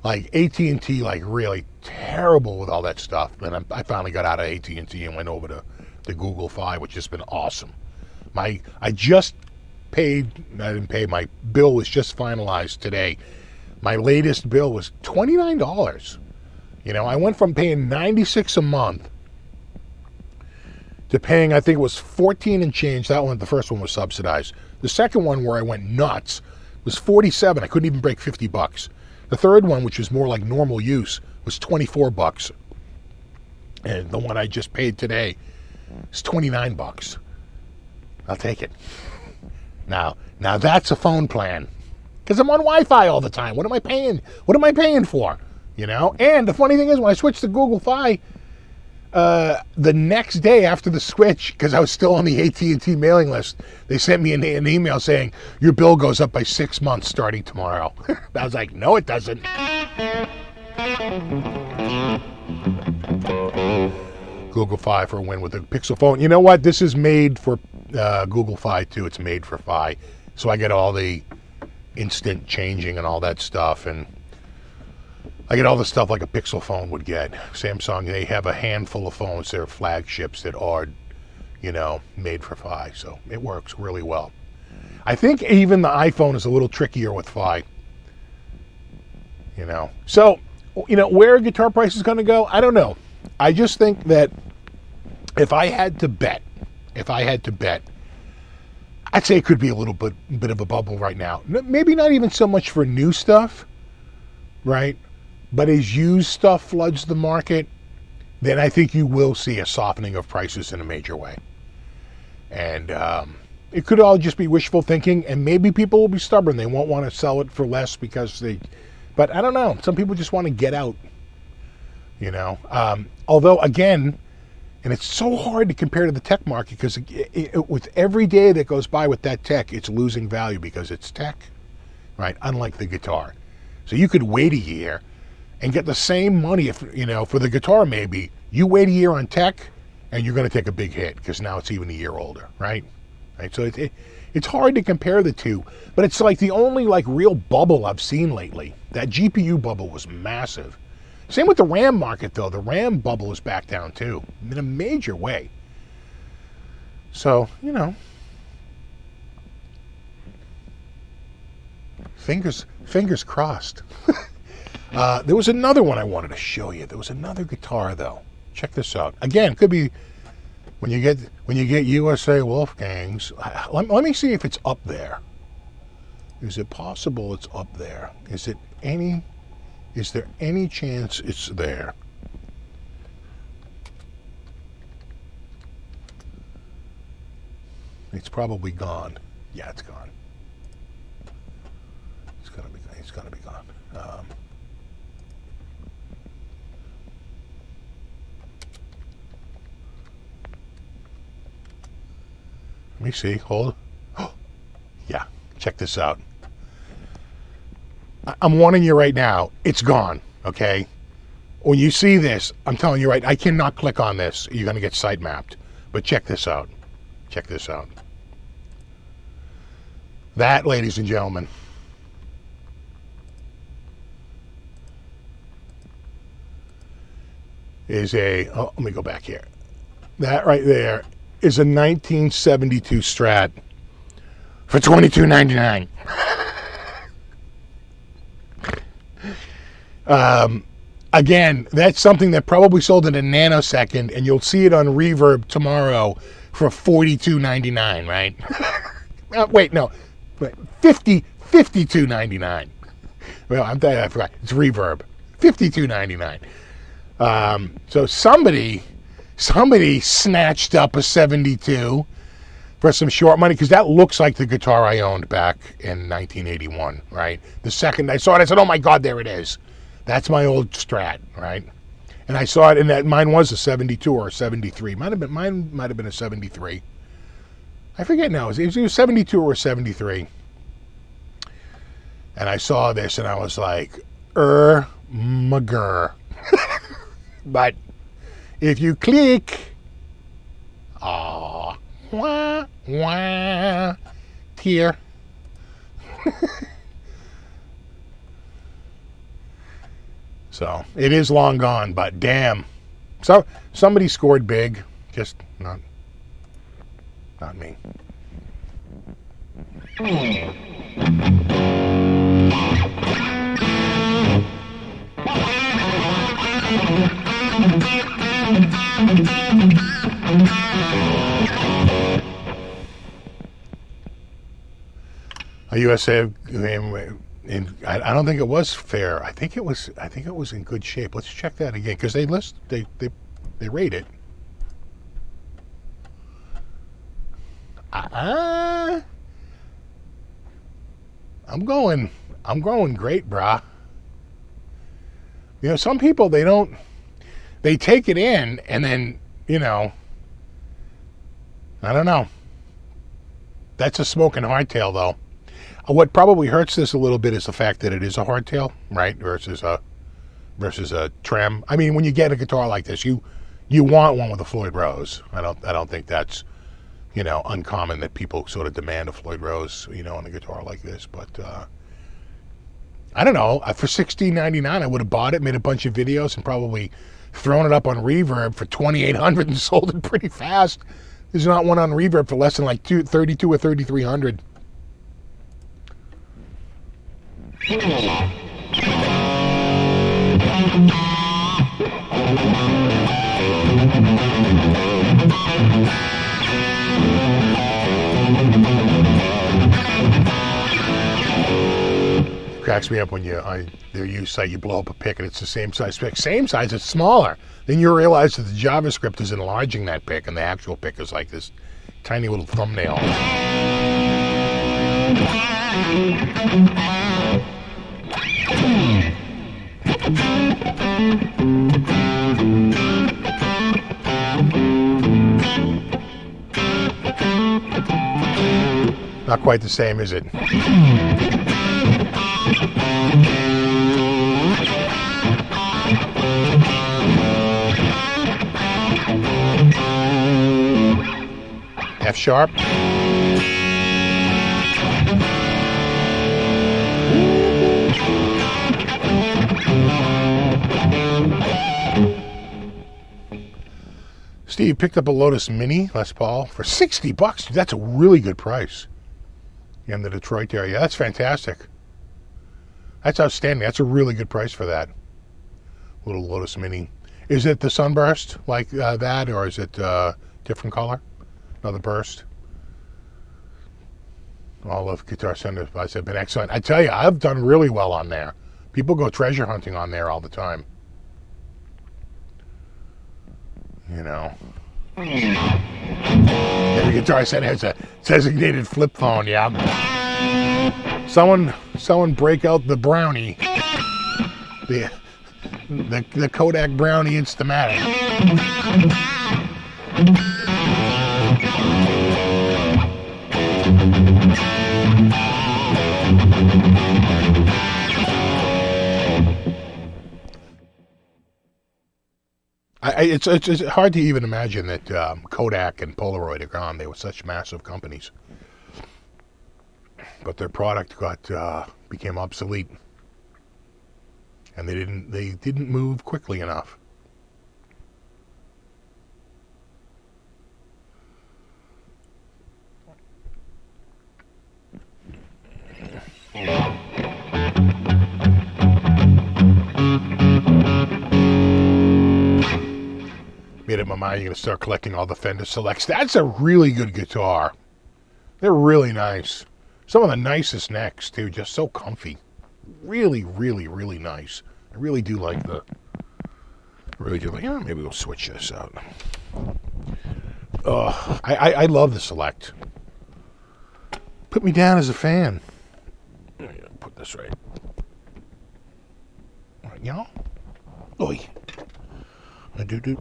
like AT&T, like really terrible with all that stuff. And I finally got out of AT&T and went over to the Google Fi, which has been awesome. I didn't pay, my bill was just finalized today. My latest bill was $29. I went from paying $96 a month to paying, I think it was $14 and change. That one, the first one was subsidized. The second one, where I went nuts, was $47. I couldn't even break $50. The third one, which was more like normal use, was $24. And the one I just paid today is $29. I'll take it. Now that's a phone plan, because I'm on Wi-Fi all the time. What am I paying? What am I paying for? And the funny thing is, when I switched to Google Fi, the next day after the switch, because I was still on the AT&T mailing list, they sent me an email saying, your bill goes up by 6 months starting tomorrow. I was like, no, it doesn't. Google Fi for a win with a Pixel phone. You know what? This is made for Google Fi too. It's made for Fi. So I get all the instant changing and all that stuff. And I get all the stuff like a Pixel phone would get. Samsung, they have a handful of phones, they're flagships that are, you know, made for Fi. So it works really well. I think even the iPhone is a little trickier with Fi. You know. So, you know, where guitar price is going to go, I don't know. I just think that if I had to bet, I'd say it could be a little bit of a bubble right now. Maybe not even so much for new stuff, right? But as used stuff floods the market, then I think you will see a softening of prices in a major way. And it could all just be wishful thinking, and maybe people will be stubborn. They won't want to sell it for less because they... But I don't know. Some people just want to get out, you know. Although, again, and it's so hard to compare to the tech market because with every day that goes by with that tech, it's losing value because it's tech, right? Unlike the guitar. So you could wait a year and get the same money, if you know, for the guitar maybe. You wait a year on tech and you're going to take a big hit because now it's even a year older, right? So it's hard to compare the two, but it's like the only like real bubble I've seen lately. That GPU bubble was massive. Same with the RAM market though. The RAM bubble is back down too in a major way. So, you know, fingers crossed. There was another one I wanted to show you. There was another guitar though. Check this out. Again, it could be when you get USA Wolfgang's. Let me see if it's up there. Is it possible it's up there? Is there any chance it's there? It's probably gone. Yeah, it's gone. It's gonna be gone. Let me see. Hold. Oh, yeah. Check this out. I'm warning you right now. It's gone. Okay. When you see this, I'm telling you right. I cannot click on this. You're gonna get site mapped. But check this out. Check this out. That, ladies and gentlemen, is a. Oh, let me go back here. That right there is a 1972 Strat for $22.99. Again, that's something that probably sold in a nanosecond, and you'll see it on Reverb tomorrow for $42.99, right? Wait, no, $52.99. Well, I forgot. It's Reverb, $52.99. So somebody snatched up a 72 for some short money, because that looks like the guitar I owned back in 1981, right? The second I saw it, I said, oh my God, there it is. That's my old Strat, right? And I saw it, and that mine was a 72 or a 73. Mine might have been a 73. I forget now. It was a 72 or a 73. And I saw this, and I was like, McGurr. But if you click, wah, wah, tear. So it is long gone, but damn. So somebody scored big, just not me. A USA game. I don't think it was fair. I think it was in good shape. Let's check that again, because they rate it. I'm going great, brah. You know, some people they take it in and then, you know, I don't know. That's a smoking hardtail though. What probably hurts this a little bit is the fact that it is a hardtail, right? Versus a versus a trem. I mean, when you get a guitar like this, you want one with a Floyd Rose. I don't think that's, uncommon that people sort of demand a Floyd Rose, on a guitar like this. But I don't know. For $16.99, I would have bought it, made a bunch of videos, and probably thrown it up on Reverb for $2,800 and sold it pretty fast. There's not one on Reverb for less than like $3,200 or $3,300. Cracks me up when their use site, you blow up a pic and it's the same size pic. Same size, it's smaller. Then you realize that the JavaScript is enlarging that pic and the actual pic is like this tiny little thumbnail. Not quite the same, is it? F sharp. Steve picked up a Lotus Mini Les Paul for $60. That's a really good price in the Detroit area. That's fantastic. That's outstanding. That's a really good price for that little Lotus Mini. Is it the Sunburst like that, or is it different color? Another burst. All of Guitar Center advice have been excellent. I tell you, I've done really well on there. People go treasure hunting on there all the time. Every Guitar Center has a designated flip phone, yeah. Someone break out the Brownie. The Kodak Brownie Instamatic. It's hard to even imagine that Kodak and Polaroid are gone. They were such massive companies, but their product became obsolete, and they didn't move quickly enough. Made up my mind, you're going to start collecting all the Fender Selects. That's a really good guitar. They're really nice. Some of the nicest necks, too. Just so comfy. Really, really, really nice. I really do like maybe we'll switch this out. I love the Select. Put me down as a fan. Put this right. Oi. Do.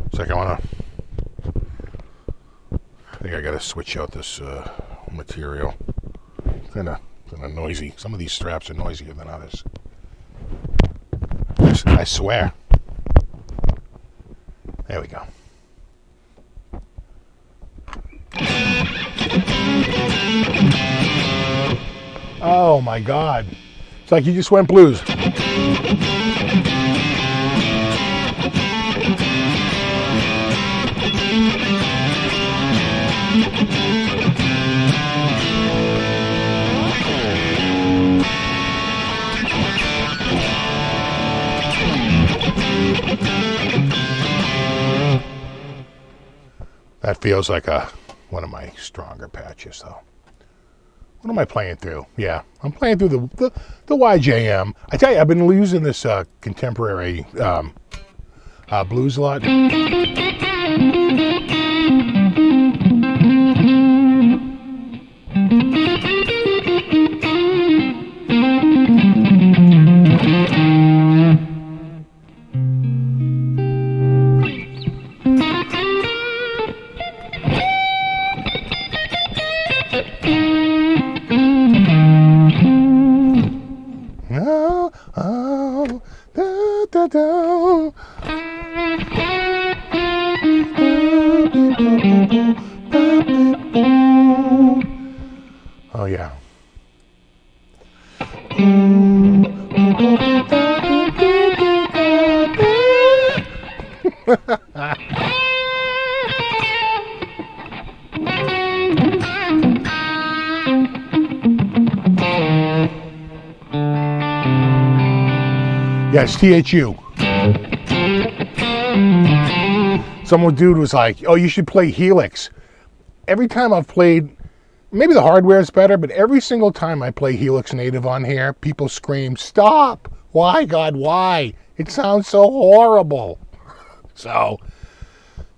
It's like I think I gotta switch out this material. Kind of noisy. Some of these straps are noisier than others. I swear. There we go. Oh my God. It's like you just went blues. That feels like one of my stronger patches, though. What am I playing through? Yeah, I'm playing through the YJM. I tell you, I've been using this contemporary blues a lot. Oh, yeah. Yes, THU. Some dude was like, oh, you should play Helix. Every time I've played, maybe the hardware is better, but every single time I play Helix Native on here, people scream, stop! Why, God, why? It sounds so horrible. So,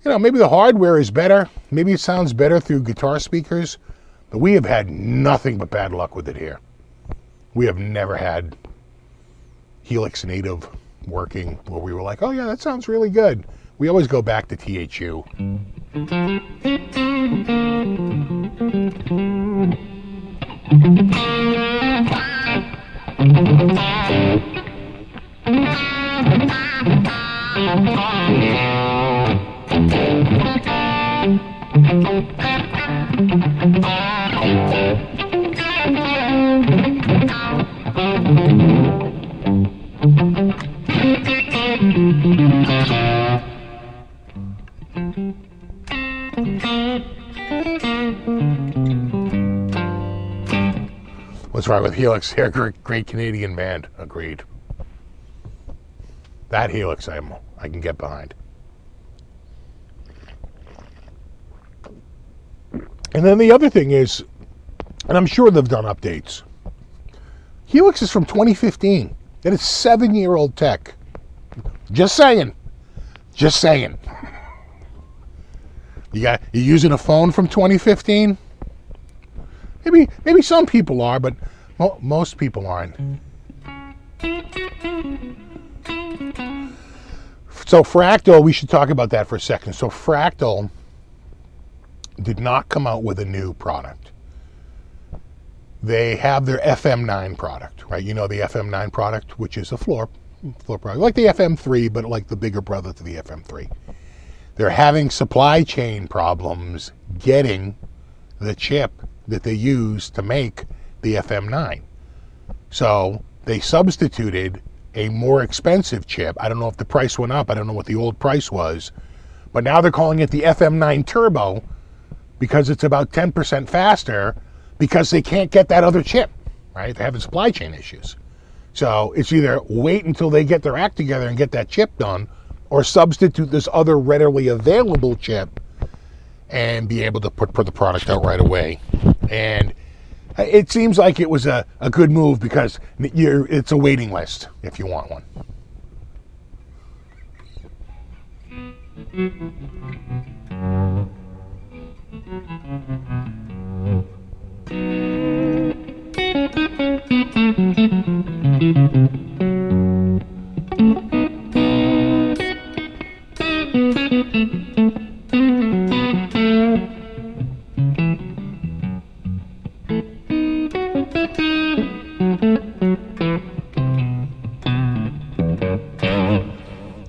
maybe the hardware is better. Maybe it sounds better through guitar speakers, but we have had nothing but bad luck with it here. We have never had Helix Native working where we were like, oh yeah, that sounds really good. We always go back to THU. What's right with Helix? They're a great Canadian band. Agreed. That Helix I can get behind. And then the other thing is, and I'm sure they've done updates, Helix is from 2015. That is 7-year-old tech. Just saying. Just saying. You're using a phone from 2015? Maybe some people are, but most people aren't. So Fractal, we should talk about that for a second. So Fractal did not come out with a new product. They have their FM9 product, right? You know the FM9 product, which is a floor product, like the FM3, but like the bigger brother to the FM3. They're having supply chain problems getting the chip that they use to make the FM9. So they substituted a more expensive chip. I don't know if the price went up. I don't know what the old price was. But now they're calling it the FM9 Turbo because it's about 10% faster because they can't get that other chip, right? They're having supply chain issues. So it's either wait until they get their act together and get that chip done, or substitute this other readily available chip and be able to put the product out right away. And it seems like it was a good move because it's a waiting list if you want one.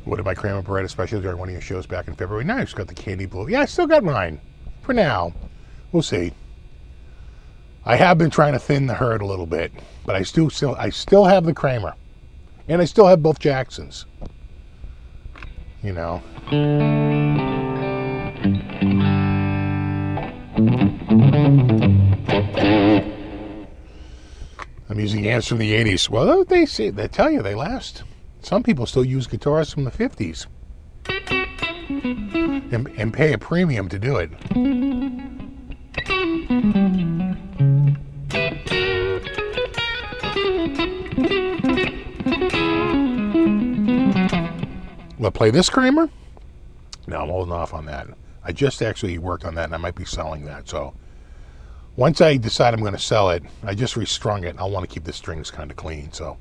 What did my Kramer Beretta especially during one of your shows back in February? Nice, got the candy blue. Yeah, I still got mine. For now. We'll see. I have been trying to thin the herd a little bit, but I still have the Kramer. And I still have both Jacksons. You know. I'm using amps from the 80s. Well, they tell you they last. Some people still use guitars from the 50s. And pay a premium to do it. Will I play this Kramer? No, I'm holding off on that. I just actually worked on that and I might be selling that. So once I decide I'm going to sell it, I just restrung it. I want to keep the strings kind of clean so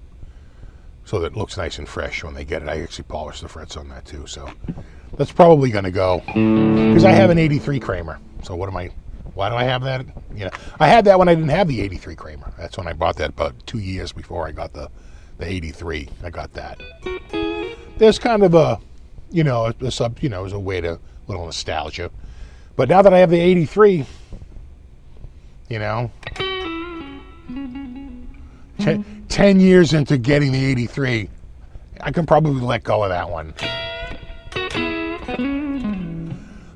that it looks nice and fresh when they get it. I actually polished the frets on that too. So that's probably going to go because I have an 83 Kramer. So why do I have that? You know, I had that when I didn't have the 83 Kramer. That's when I bought that about 2 years before I got the 83. I got that. There's kind of a, as a way to, little nostalgia. But now that I have the 83, you know, 10 years into getting the 83, I can probably let go of that one.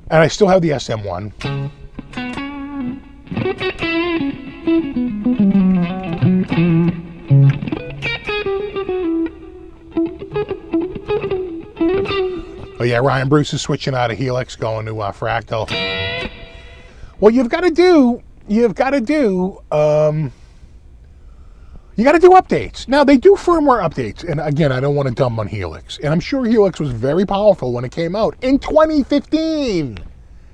And I still have the SM1. Oh yeah, Ryan Bruce is switching out of Helix, going to Fractal. Well, you got to do updates. Now, they do firmware updates. And again, I don't want to dump on Helix. And I'm sure Helix was very powerful when it came out in 2015.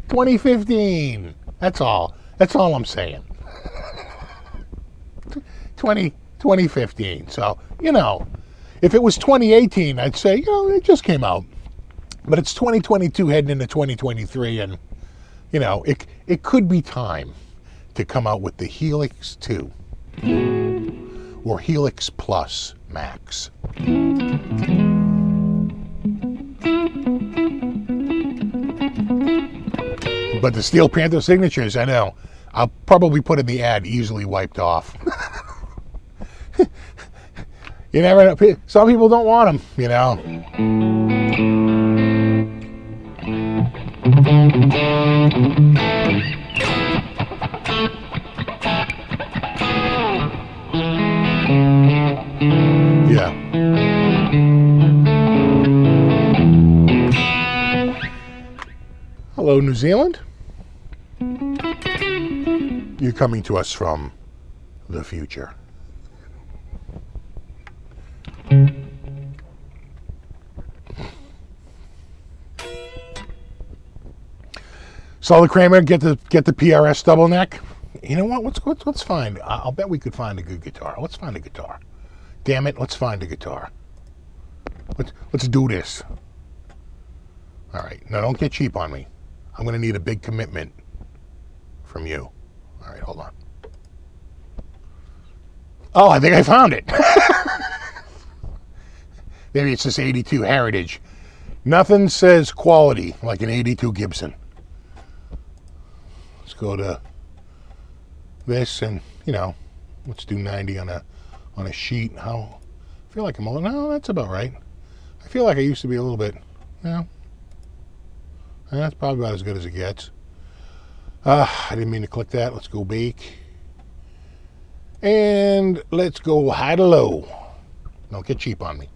2015. That's all I'm saying. 2015. So, you know, if it was 2018, I'd say, you know, it just came out. But it's 2022 heading into 2023, and, you know, it could be time to come out with the Helix 2 or Helix Plus Max. But the Steel Panther signatures, I know, I'll probably put in the ad easily wiped off. You never know. Some people don't want them, you know. Yeah. Hello, New Zealand. You're coming to us from the future. Solid Kramer, get the PRS double neck. You know what? Let's find. I'll bet we could find a good guitar. Let's find a guitar. Damn it! Let's find a guitar. Let's do this. All right. Now don't get cheap on me. I'm going to need a big commitment from you. All right. Hold on. Oh, I think I found it. Maybe it's this 82 Heritage. Nothing says quality like an 82 Gibson. Let's go to this, and you know, let's do 90 on a sheet. I feel like I'm a little. No, that's about right. I feel like I used to be a little bit. No, that's probably about as good as it gets. I didn't mean to click that. Let's go bake, and let's go high to low. Don't get cheap on me.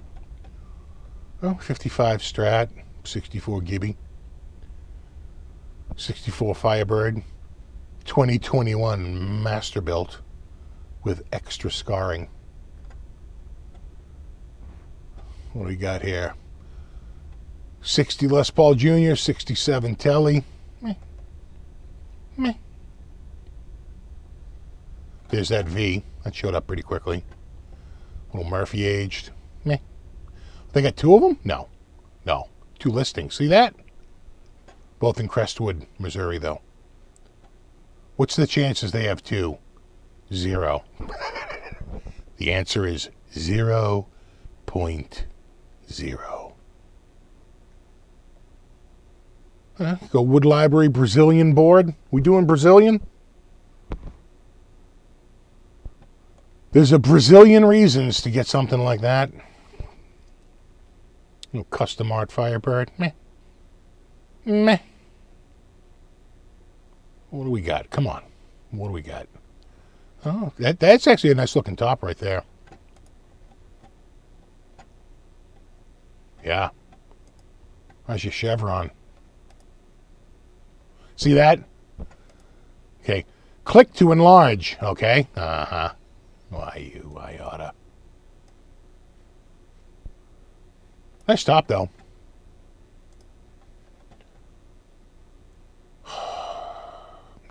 Oh, 55 Strat, 64 Gibby, 64 Firebird, 2021 Masterbuilt with extra scarring. What do we got here? 60 Les Paul Jr., 67 Telly. Meh. There's that V. That showed up pretty quickly. Little Murphy aged. Meh. They got two of them? No. Two listings. See that? Both in Crestwood, Missouri, though. What's the chances they have two? 0. The answer is 0.0. Go Wood Library Brazilian board. We doing Brazilian? There's a Brazilian reasons to get something like that. Custom art Firebird. Meh. What do we got? Come on. What do we got? Oh, that's actually a nice looking top right there. Yeah. How's your chevron? See that? Okay. Click to enlarge. Okay. Uh-huh. Why, I oughta. Nice top, though.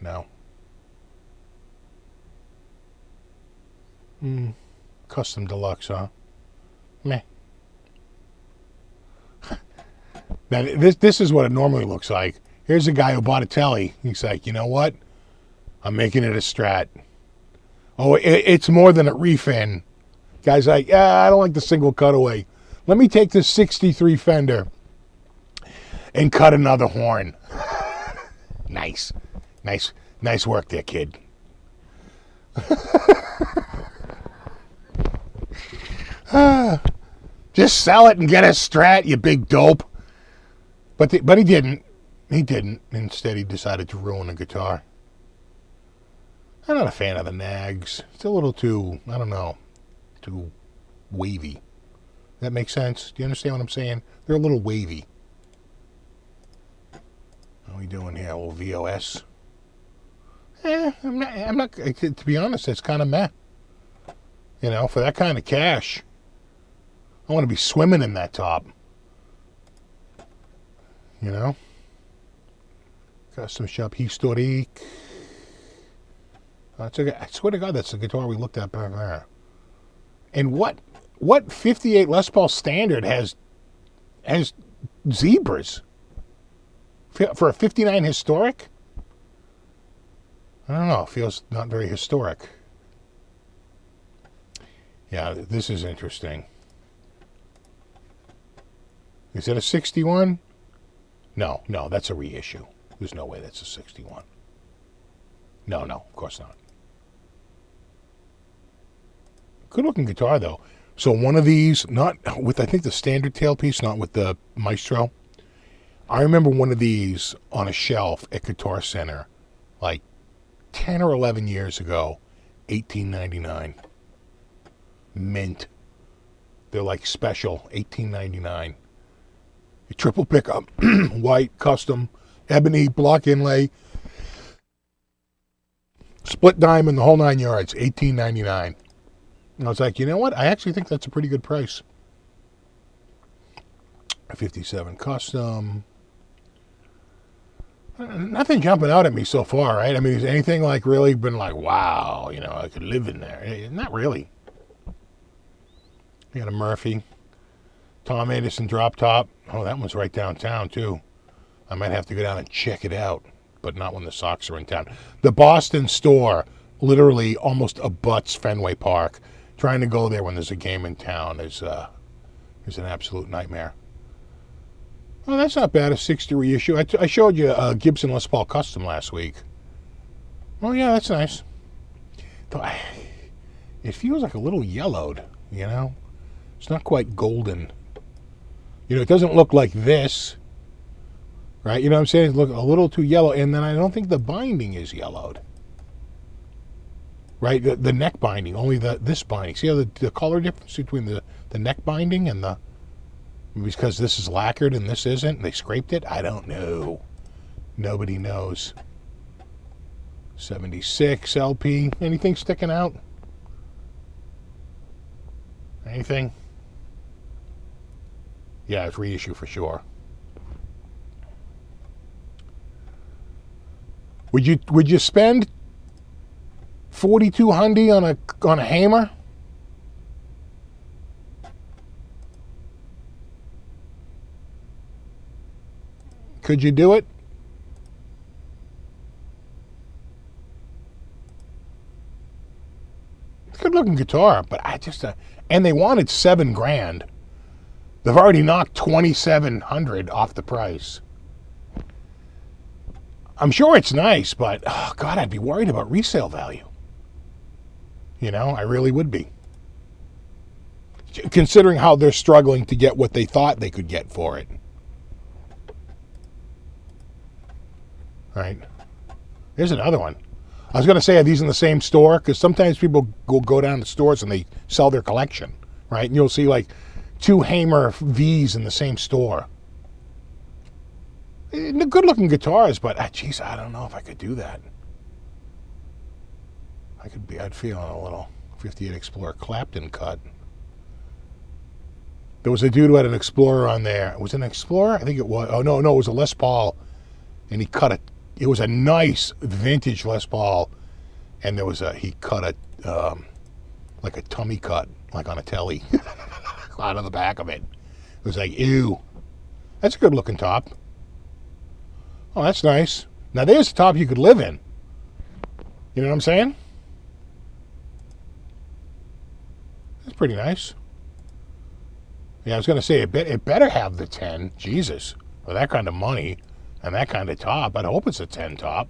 No. Custom deluxe, huh? Meh. Now, this is what it normally looks like. Here's a guy who bought a Telly. He's like, you know what? I'm making it a Strat. Oh, it's more than a refin. Guy's like, I don't like the single cutaway. Let me take this 63 Fender and cut another horn. Nice. Nice work there, kid. Just sell it and get a Strat, you big dope. But he didn't. He didn't. Instead, he decided to ruin the guitar. I'm not a fan of the nags. It's a little too, I don't know, too wavy. That makes sense? Do you understand what I'm saying? They're a little wavy. What are we doing here? A little VOS? I'm not, to be honest, it's kind of meh. You know, for that kind of cash, I want to be swimming in that top. You know? Custom shop historique. I swear to God, that's the guitar we looked at back there. And what 58 Les Paul Standard has zebras? For a 59 historic? I don't know. It feels not very historic. Yeah, this is interesting. Is it a 61? No, that's a reissue. There's no way that's a 61. No, of course not. Good looking guitar though. So one of these, not with I think the standard tailpiece, not with the Maestro. I remember one of these on a shelf at Guitar Center like 10 or 11 years ago, $18.99. Mint. They're like special, $18.99. A triple pickup, white, custom, ebony, block inlay, split diamond, the whole 9 yards, $18.99. And I was like, you know what? I actually think that's a pretty good price. A 57 custom. Nothing jumping out at me so far, right? I mean, has anything like really been like, wow, you know, I could live in there? Not really. You got a Murphy. Tom Anderson drop top. Oh, that one's right downtown, too. I might have to go down and check it out, but not when the Sox are in town. The Boston store literally almost abuts Fenway Park. Trying to go there when there's a game in town is an absolute nightmare. Well, that's not bad, a 60 reissue. I showed you a Gibson Les Paul Custom last week. Oh, yeah, that's nice. Though it feels like a little yellowed, you know? It's not quite golden. You know, it doesn't look like this, right? You know what I'm saying? It looks a little too yellow, and then I don't think the binding is yellowed. Right, the neck binding, only this binding. See how the color difference between the neck binding and the, because this is lacquered and this isn't, they scraped it? I don't know. Nobody knows. 76 LP, anything sticking out? Anything? Yeah, it's reissue for sure. Would you spend 4200 on a hammer? Could you do it? Good looking guitar, but I just and they wanted $7,000. They've already knocked $2,700 off the price. I'm sure it's nice, but oh God, I'd be worried about resale value. You know, I really would be. Considering how they're struggling to get what they thought they could get for it. Right. Here's another one. I was going to say, are these in the same store? Because sometimes people go down to stores and they sell their collection, right? And you'll see like 2 Hamer V's in the same store. Good-looking guitars, but geez, I don't know if I could do that. I'd feel a little 58 Explorer Clapton cut. There was a dude who had an Explorer on there. Was it an Explorer? I think it was. Oh, no, it was a Les Paul. And he cut it. It was a nice vintage Les Paul. And he cut like a tummy cut, like on a telly, out of the back of it. It was like, ew. That's a good looking top. Oh, that's nice. Now there's a top you could live in. You know what I'm saying? That's pretty nice. Yeah, I was going to say, it better have the 10. Jesus. For that kind of money. And that kind of top. I'd hope it's a 10 top.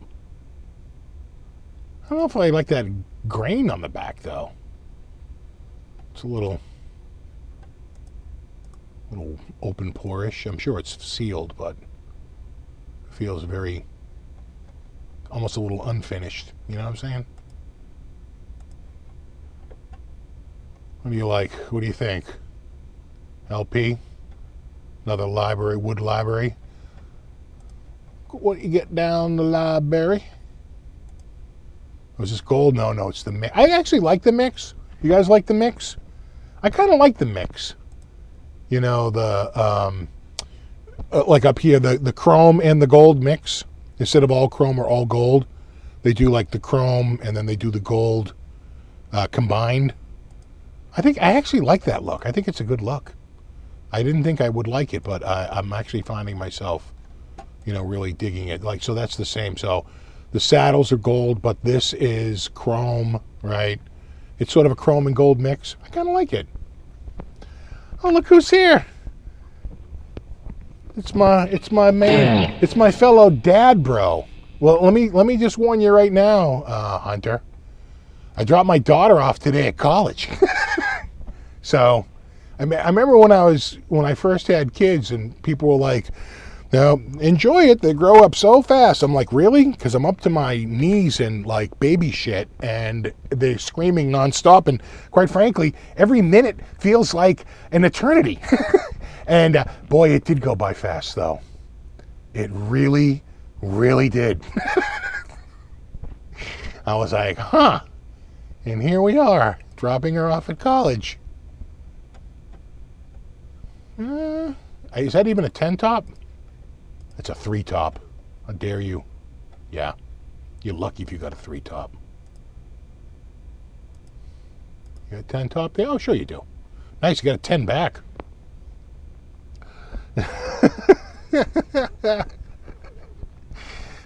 I don't know if I like that grain on the back, though. It's a little open porish. I'm sure it's sealed, but it feels very, almost a little unfinished. You know what I'm saying? What do you like? What do you think? LP? Another library, wood library. What you get down the library? Was this gold? No, it's the mix. I actually like the mix. You guys like the mix? I kind of like the mix. You know, the like up here, the chrome and the gold mix. Instead of all chrome or all gold, they do like the chrome and then they do the gold combined. I actually like that look. I think it's a good look. I didn't think I would like it, but I'm actually finding myself, you know, really digging it. Like, so that's the same. So the saddles are gold, but this is chrome, right? It's sort of a chrome and gold mix. I kind of like it. Oh, look who's here. It's my man. It's my fellow dad bro. Well, let me just warn you right now, Hunter. I dropped my daughter off today at college. So I remember when I first had kids and people were like, "Now enjoy it. They grow up so fast." I'm like, "Really?" Because I'm up to my knees in like baby shit, and they're screaming nonstop. And quite frankly, every minute feels like an eternity. And boy, it did go by fast, though. It really, really did. I was like, "Huh?" And here we are, dropping her off at college. Is that even a 10 top? It's a 3 top. How dare you? Yeah. You're lucky if you got a 3 top. You got a 10 top there? Oh, sure you do. Nice, you got a 10 back.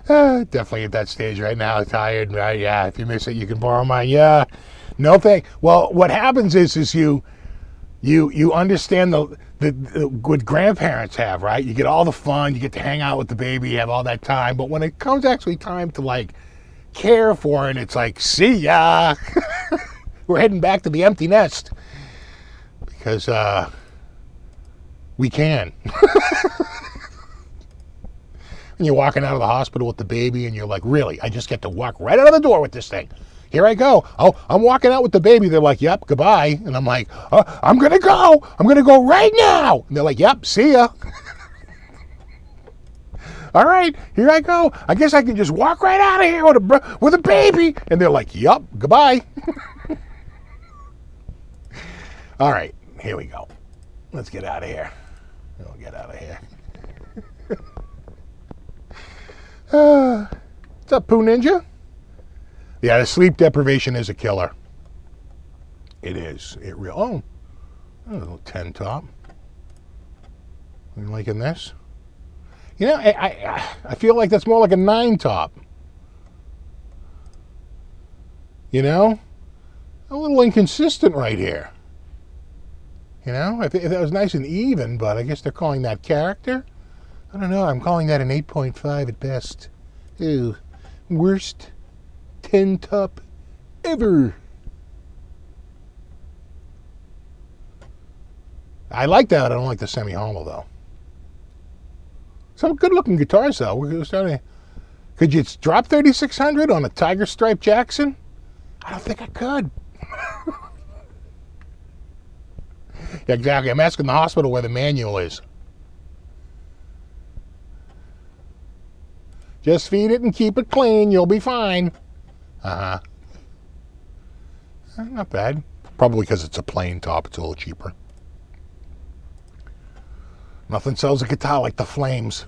Definitely at that stage right now. Tired, right? Yeah, if you miss it, you can borrow mine. Yeah. No thing. Well, what happens is you understand the what grandparents have, right? You get all the fun, you get to hang out with the baby, you have all that time. But when it comes actually time to like care for it, it's like, see ya. We're heading back to the empty nest because we can. And you're walking out of the hospital with the baby and you're like, really? I just get to walk right out of the door with this thing. Here I go. Oh, I'm walking out with the baby. They're like, yep, goodbye. And I'm like, I'm going to go. I'm going to go right now. And they're like, yep, see ya. All right, here I go. I guess I can just walk right out of here with a baby. And they're like, yep, goodbye. All right, here we go. Let's get out of here. We'll get out of here. What's up, Pooh Ninja? Yeah, the sleep deprivation is a killer. It is. It real. Oh, a little 10 top. You liking this? You know, I feel like that's more like a 9 top. You know, a little inconsistent right here. You know, if that was nice and even, but I guess they're calling that character. I don't know. I'm calling that an 8.5 at best. Ew, worst 10 top ever. I like that. I don't like the semi-hollow though. Some good-looking guitars though. We're starting. Could you drop 3600 on a Tiger Stripe Jackson? I don't think I could. Yeah, exactly. I'm asking the hospital where the manual is. Just feed it and keep it clean. You'll be fine. Uh-huh. Not bad. Probably because it's a plain top. It's a little cheaper. Nothing sells a guitar like the Flames.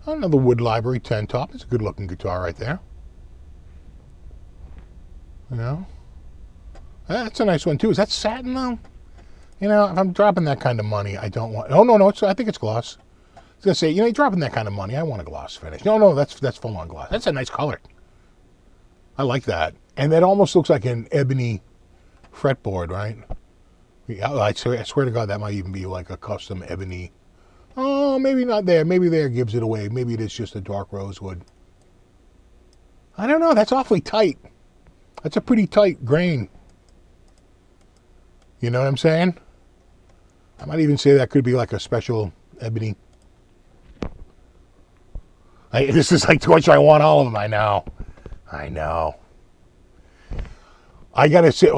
Another Wood Library 10 top. It's a good looking guitar right there. You know? That's a nice one too. Is that satin though? You know, if I'm dropping that kind of money, I don't want... Oh, no, I think it's gloss. I was going to say, you know, you're dropping that kind of money, I want a gloss finish. No, that's full-on gloss. That's a nice color. I like that. And that almost looks like an ebony fretboard, right? I swear to God, that might even be like a custom ebony. Oh, maybe not there. Maybe there gives it away. Maybe it is just a dark rosewood. I don't know. That's awfully tight. That's a pretty tight grain. You know what I'm saying? I might even say that could be like a special ebony. This is like too much. I want all of them. I know. I gotta say,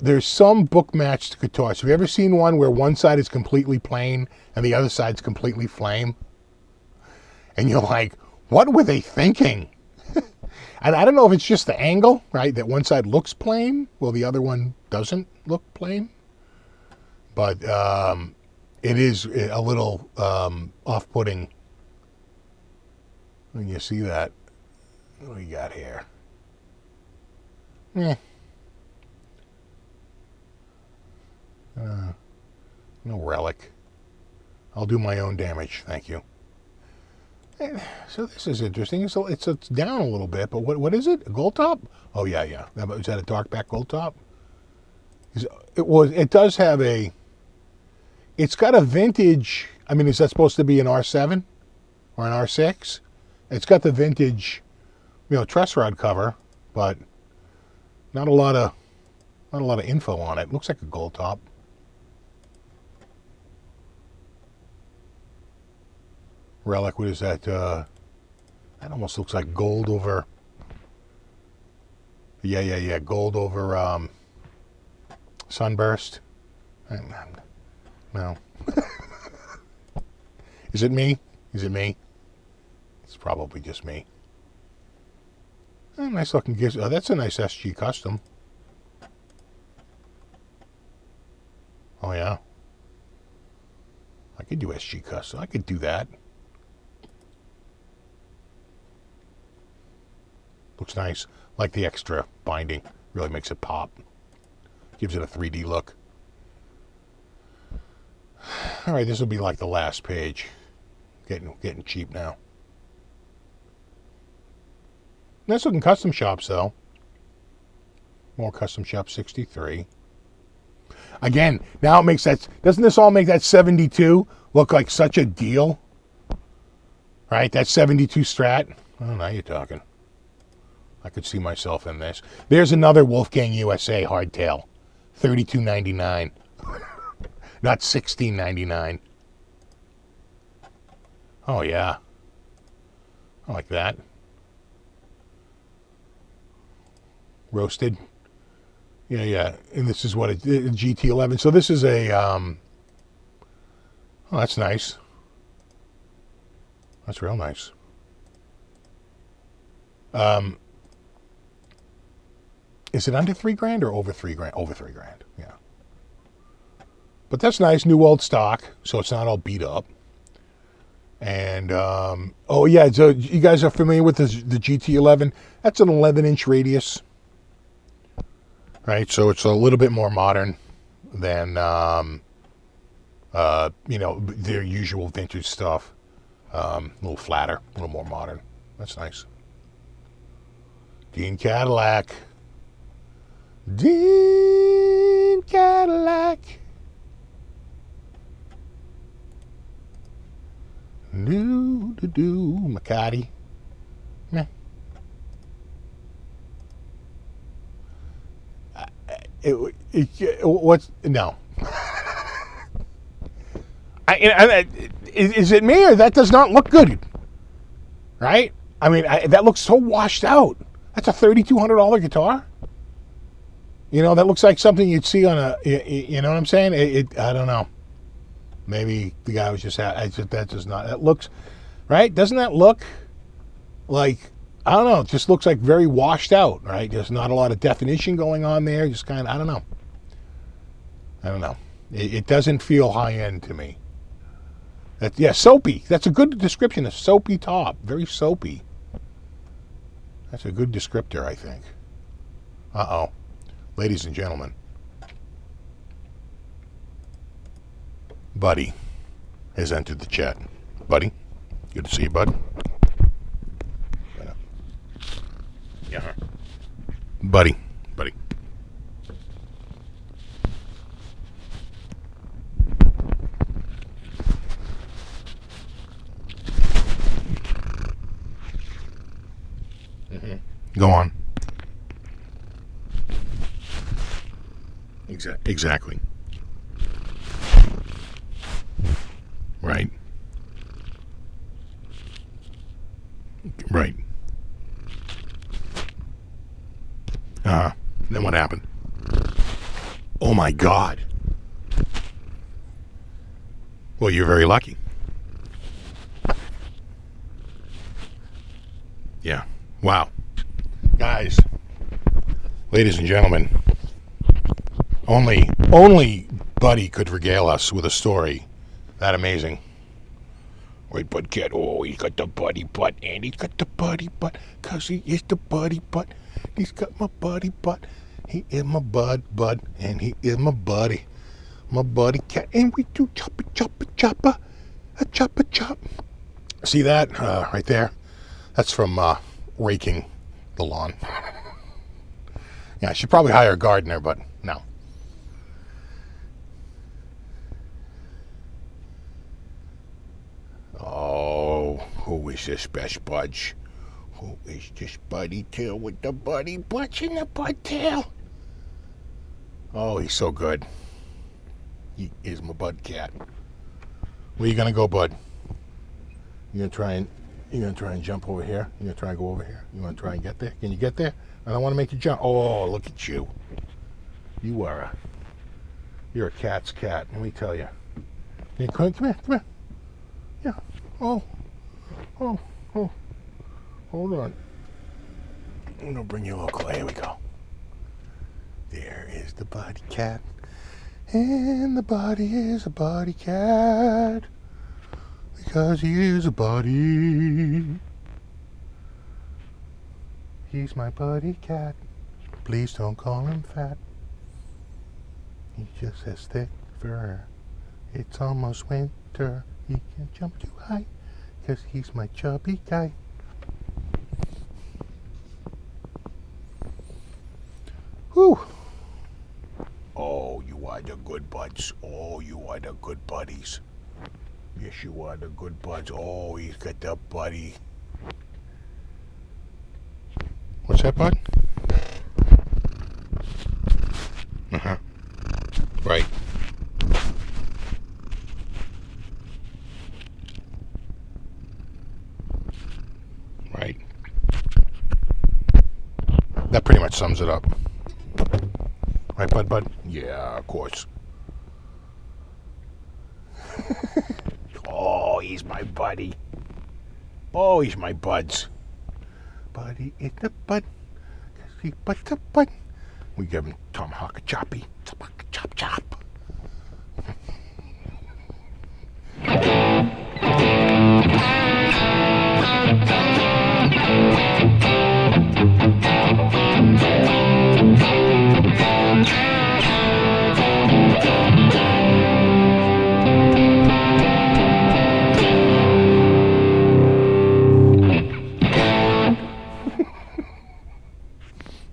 there's some book matched guitars. Have you ever seen one where one side is completely plain and the other side's completely flame? And you're like, what were they thinking? And I don't know if it's just the angle, right? That one side looks plain while the other one doesn't look plain. But it is a little off-putting when you see that. What do we got here? No relic. I'll do my own damage, thank you. So this is interesting. So it's down a little bit, but what is it? A gold top? Oh yeah. Is that a dark back gold top? It does have a. It's got a vintage. I mean, is that supposed to be an R7 or an R6? It's got the vintage, truss rod cover, but not a lot of info on it. Looks like a gold top. Relic, what is that? That almost looks like gold over. Yeah. Gold over sunburst. No. Is it me? It's probably just me. Nice looking gift. Oh, that's a nice SG custom. Oh yeah. I could do SG custom. I could do that. Looks nice. Like the extra binding. Really makes it pop. Gives it a 3D look. Alright, this will be like the last page. Getting cheap now. Nice looking custom shops though. More custom shop 63. Again, now it makes that. Doesn't this all make that 72 look like such a deal? Right? That 72 Strat. Oh, now you're talking. I could see myself in this. There's another Wolfgang USA hardtail. $32.99. Not $16.99. Oh, yeah. I like that. Roasted. Yeah. And this is what a GT11. So this is a, oh, that's nice. That's real nice. Is it under $3,000 or over $3,000? Over $3,000, yeah. But that's nice, new old stock, so it's not all beat up. And, oh yeah, so you guys are familiar with the GT11? That's an 11-inch radius. Right, so it's a little bit more modern than, their usual vintage stuff. A little flatter, a little more modern. That's nice. Dean Cadillac. Dean Cadillac. Macati. Meh. What's no? Is it me or that does not look good? Right? I mean, that looks so washed out. That's a $3,200 guitar. That looks like something you'd see on a. You know what I'm saying? I don't know. Maybe the guy was just. That does not. That looks, right? Doesn't that look like? I don't know. It just looks like very washed out, right? There's not a lot of definition going on there. Just kind of. I don't know. It doesn't feel high end to me. Soapy. That's a good description. A soapy top. Very soapy. That's a good descriptor, I think. Uh-oh. Ladies and gentlemen. Buddy has entered the chat. Buddy, good to see you, bud. Yeah. Buddy. Go on. Exactly. Right. Right. Then what happened? Oh my God. Well, you're very lucky. Yeah. Wow. Guys, ladies and gentlemen, only Buddy could regale us with a story that amazing. Wait, Bud Cat, oh, he's got the buddy butt, and he's got the buddy butt, 'cause he is the buddy butt. He's got my buddy butt. He is my bud, and he is my buddy cat, and we do chopper, a chop. See that right there? That's from raking the lawn. Yeah, I should probably hire a gardener, but no. Oh, who is this best budge? Who is this buddy tail with the buddy butts and the bud tail? Oh, he's so good. He is my bud cat. Where you gonna go, bud? You gonna try and jump over here? You gonna try and go over here? You wanna try and get there? Can you get there? I don't want to make you jump. Oh, look at you. You're a cat's cat. Let me tell you. Come here. Yeah. Oh. Hold on. I'm gonna bring you a little close. Here we go. There is the body cat. And the body is a body cat. Because he is a body. He's my buddy cat. Please don't call him fat. He just has thick fur. It's almost winter. He can jump too high. 'Cause he's my chubby guy. Whew. Oh, you are the good buds. Oh, you are the good buddies. Yes, you are the good buds. Oh, he's got the buddy. What's that, bud? Uh-huh. Right. Right. That pretty much sums it up. Right, bud? Yeah, of course. Oh, he's my buddy. Oh, he's my buds. Buddy is the bud. 'Cause he butt the bud. We give him tomahawk choppy. Tomahawk chop.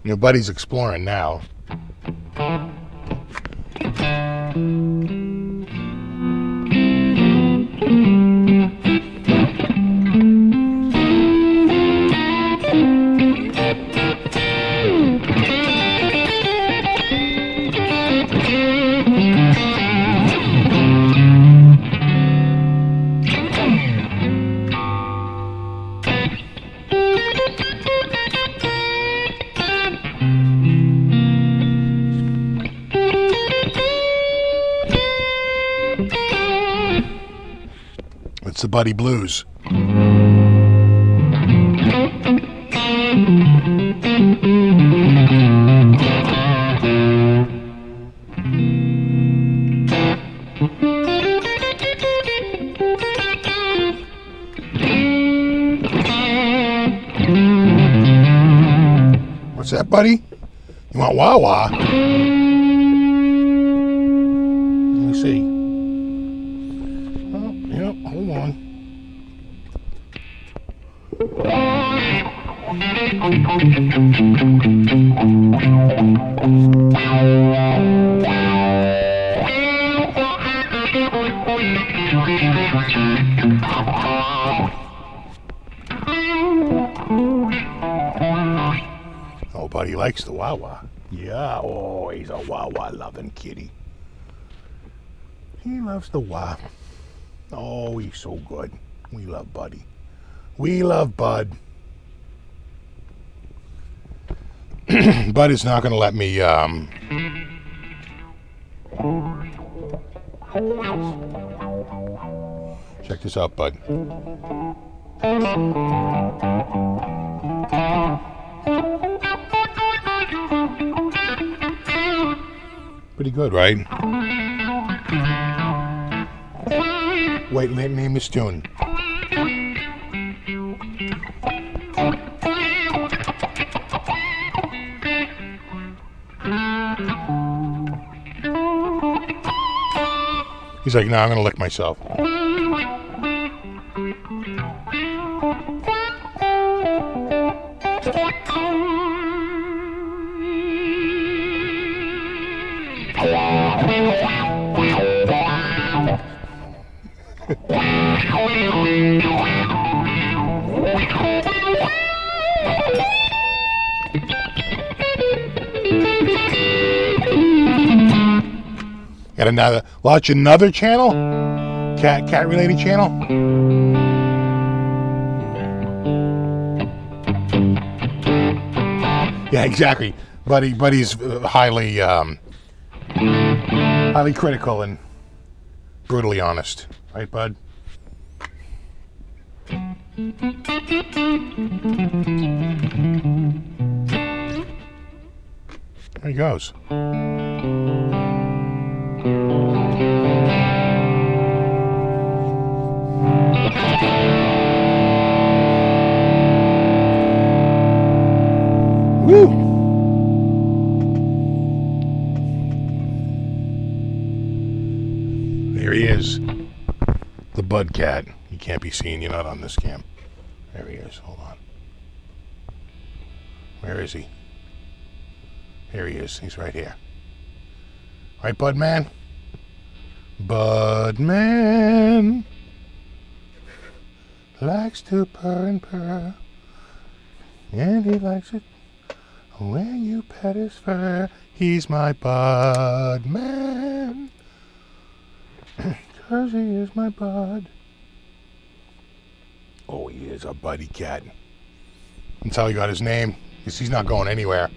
Your buddy's exploring now. It's the Buddy Blues. What's that, buddy? You want Wawa? Let me see. Oh, yep, hold on. Buddy likes the Wawa. Yeah, oh, he's a Wawa loving kitty. He loves the Wawa. Oh, he's so good. We love Buddy. We love Bud. Bud is not going to let me, check this out, Bud. Pretty good, right? Wait, name this tune. He's like, no, I'm going to lick myself. Got launch another channel? Cat related channel? Yeah, exactly. Buddy's highly critical and brutally honest. Right, Bud? There he goes. Woo! There he is. The Bud Cat. He can't be seen. You're not on this cam. There he is. Hold on. Where is he? Here he is. He's right here. Right, Bud Man? Bud Man likes to purr and purr, and he likes it when you pet his fur. He's my Bud Man, 'cause he is my Bud. Oh, he is a Buddy Cat. That's how he got his name, because he's not going anywhere.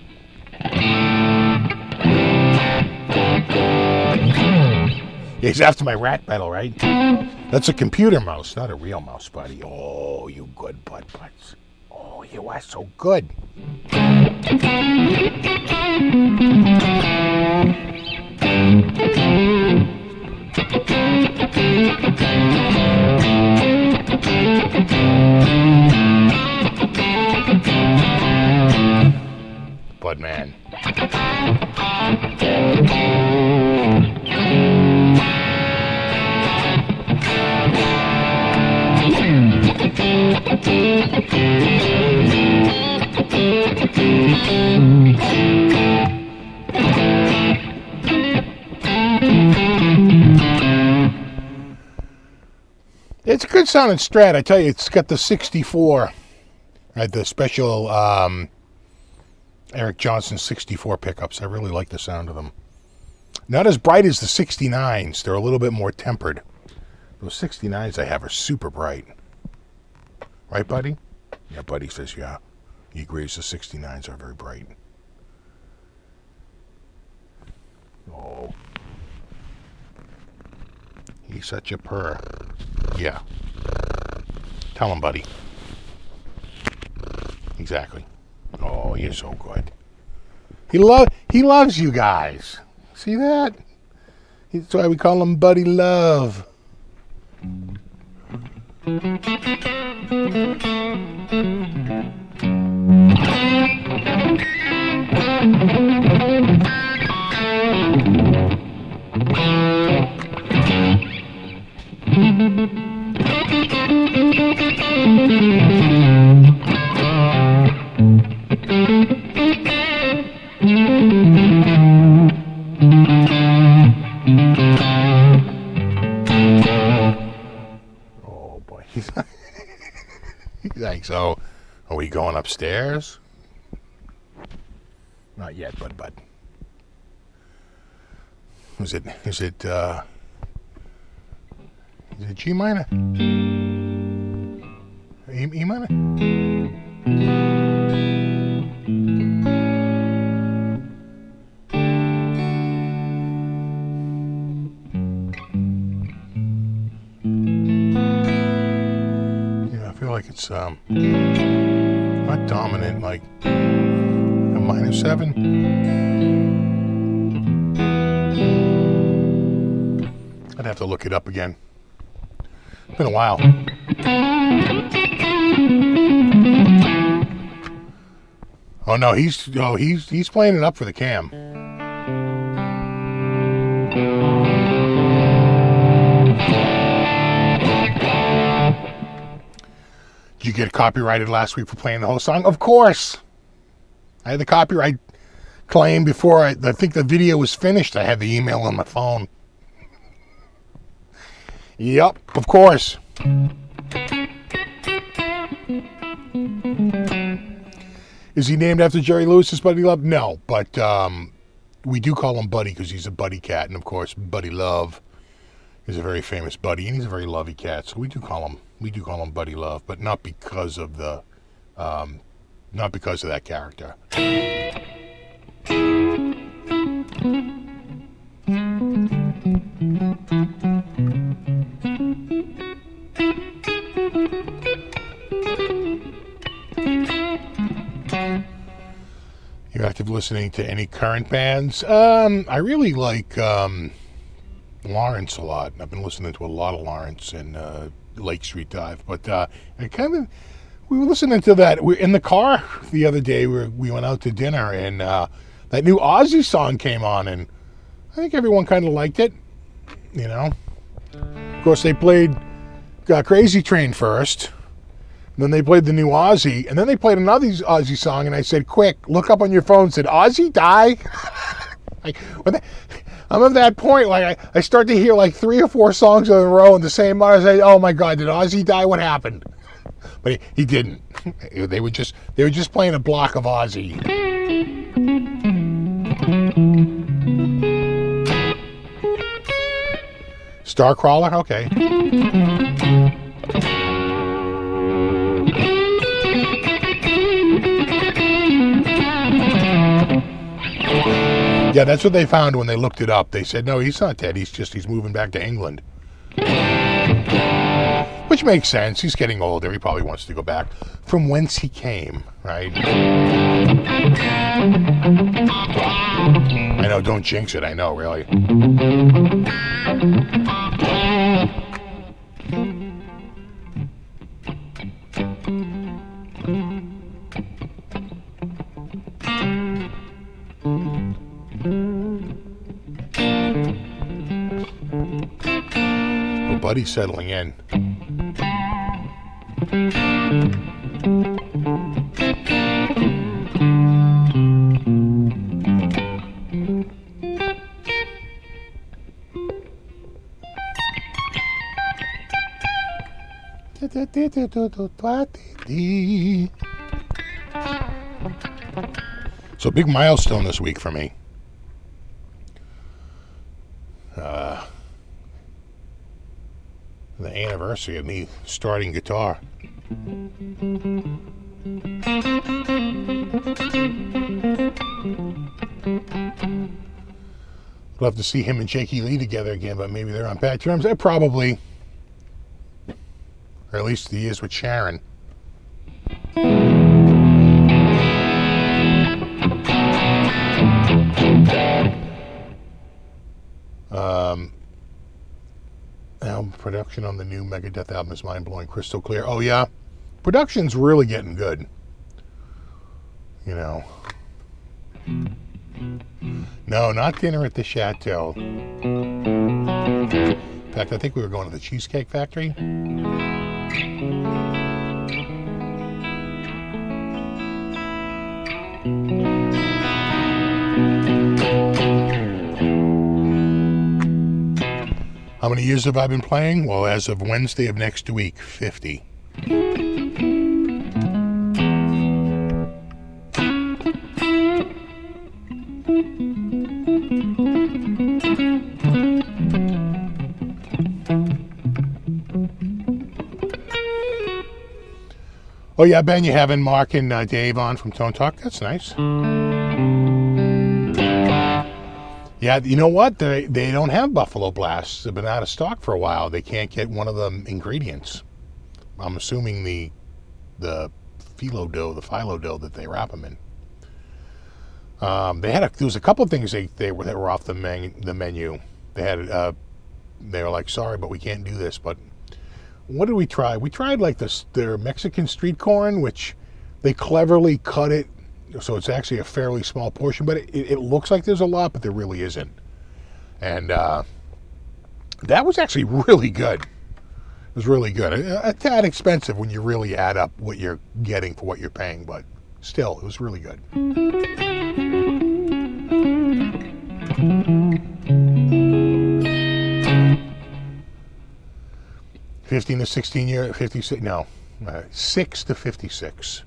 He's after my rat pedal, right? That's a computer mouse, not a real mouse, Buddy. Oh, you good Bud Buds. Oh, you are so good. Bud Man. It's a good sounding Strat, I tell you. It's got the 64, right? The special Eric Johnson 64 pickups. I really like the sound of them. Not as bright as the 69s. They're a little bit more tempered. Those 69s I have are super bright. Right, Buddy? Yeah, Buddy says, yeah. He agrees the 69s are very bright. Oh. He's such a purr. Yeah. Tell him, Buddy. Exactly. Oh, you're so good. He loves you guys. See that? That's why we call him Buddy Love. Oh boy, he's like, so are we going upstairs? Not yet, but. Is it G minor? E minor? Yeah, I feel like it's not dominant, like a minor 7. I'd have to look it up again. It's been a while. Oh no, he's playing it up for the cam. Did you get copyrighted last week for playing the whole song? Of course. I had the copyright claim before I think the video was finished. I had the email on my phone. Yep, of course. Is he named after Jerry Lewis's Buddy Love? No, but we do call him Buddy because he's a buddy cat, and of course, Buddy Love is a very famous buddy, and he's a very lovey cat. So we do call him Buddy Love, but not because of that character. You're active listening to any current bands? I really like Lawrence a lot. I've been listening to a lot of Lawrence and Lake Street Dive, but we were listening to that. We're in the car the other day. We went out to dinner, and that new Ozzy song came on, and I think everyone kind of liked it. You know, of course they played Crazy Train first. Then they played the new Ozzy, and then they played another Ozzy song, and I said, quick, look up on your phone. Said, Ozzy die? I'm at that point, like, I start to hear like 3 or 4 songs in a row in the same month. I say, oh my God, did Ozzy die? What happened? But he didn't. They were just playing a block of Ozzy. Starcrawler? Okay. Yeah, that's what they found when they looked it up. They said, no, he's not dead. He's moving back to England. Which makes sense. He's getting older. He probably wants to go back from whence he came, right? I know, don't jinx it. I know, really. Buddy's settling in. So big milestone this week for me. The anniversary of me starting guitar. Love to see him and Jakey Lee together again, but maybe they're on bad terms. Probably. Or at least he is with Sharon. Production on the new Megadeth album is mind-blowing, crystal clear. Oh yeah, production's really getting good. You know. No, not dinner at the Chateau. In fact, I think we were going to the Cheesecake Factory. How many years have I been playing? Well, as of Wednesday of next week, 50. Oh yeah, Ben, you having Mark and Dave on from Tone Talk? That's nice. Yeah, you know what? They don't have Buffalo Blasts. They've been out of stock for a while. They can't get one of the ingredients. I'm assuming the phyllo dough that they wrap them in. There was a couple of things that were off the menu. They were like, sorry, but we can't do this. But what did we try? We tried like their Mexican street corn, which they cleverly cut it so it's actually a fairly small portion, but it looks like there's a lot, but there really isn't. And that was actually really good. It was really good. A tad expensive when you really add up what you're getting for what you're paying, but still, it was really good. $15 to $16 56. No, 6 to 56.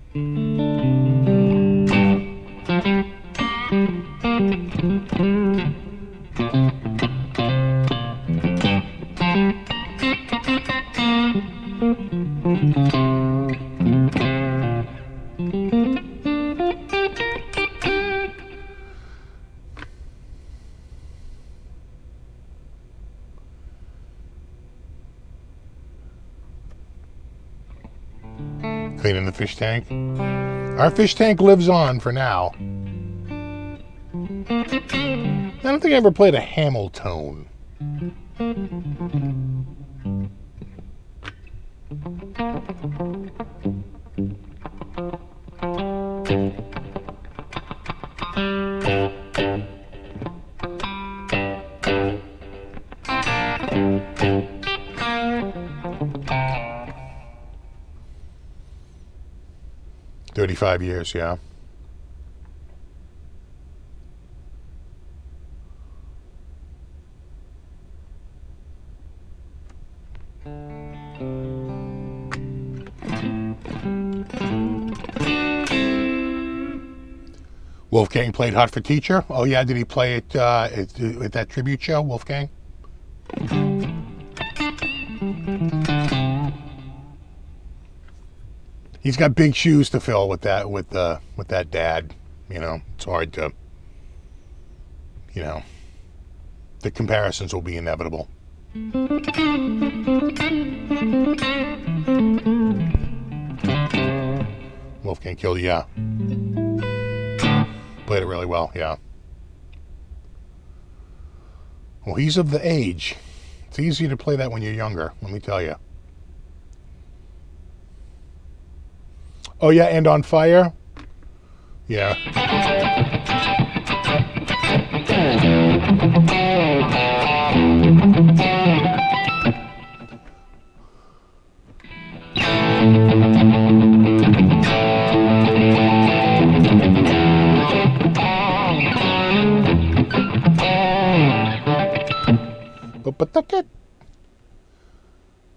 Cleaning the fish tank. Our fish tank lives on for now. I don't think I ever played a Hamiltone. $35 years, yeah. Wolfgang played Hot for Teacher. Oh yeah, did he play it at that tribute show, Wolfgang? He's got big shoes to fill with that dad. You know, it's hard to. You know, the comparisons will be inevitable. Wolfgang killed, yeah. Played it really well, yeah. Well, he's of the age. It's easier to play that when you're younger, let me tell you. Oh, yeah, and On Fire? Yeah.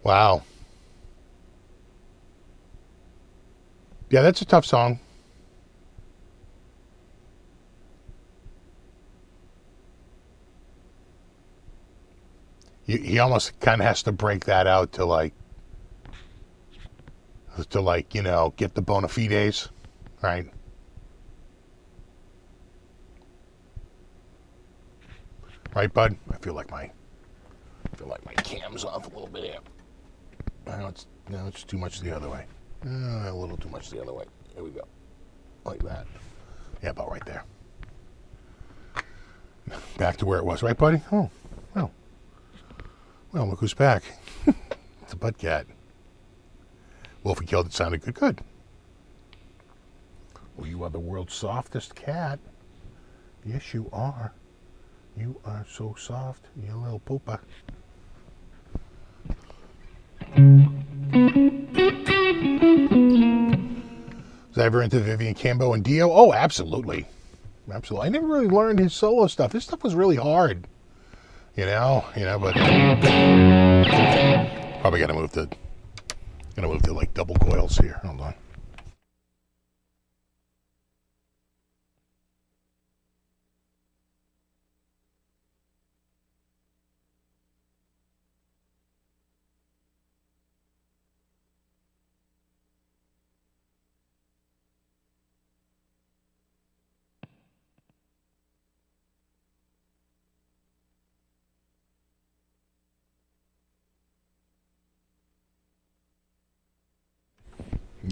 Wow. Yeah, that's a tough song. He almost kind of has to break that out to like, you know, get the bona fides, right? Right, bud? I feel like my cam's off a little bit here. Now it's too much the other way. A little too much the other way. There we go. Like that. Yeah, about right there. Back to where it was, right, buddy? Oh, well. Well, look who's back. It's a butt cat. Wolfie killed it, sounded good. Good. Well, you are the world's softest cat. Yes, you are. You are so soft, you little pooper. Was I ever into Vivian Cambo and Dio? Oh, absolutely. Absolutely. I never really learned his solo stuff. This stuff was really hard. You know, but probably gotta move to like double coils here. Hold on.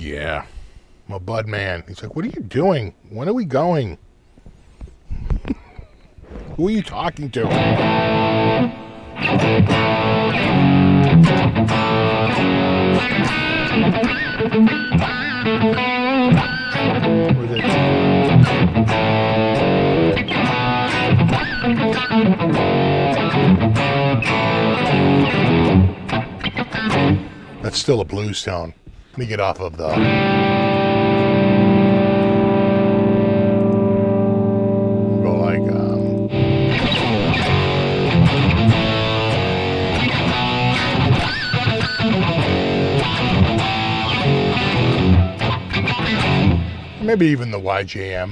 Yeah. My bud man. He's like, what are you doing? When are we going? Who are you talking to? Where's it? That's still a blues tone. Let me get off of the... We'll go like... maybe even the YJM.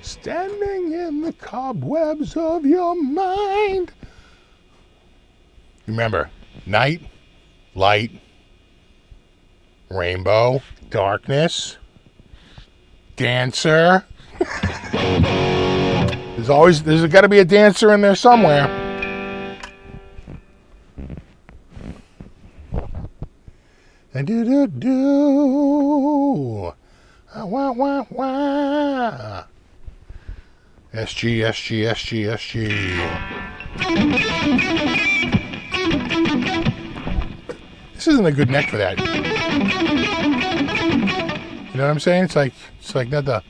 Standing in the cobwebs of your mind. Remember, night, light, rainbow, darkness, dancer. There's got to be a dancer in there somewhere. And do. Wah, wah, wah. SG. This isn't a good neck for that. You know what I'm saying? It's like not the...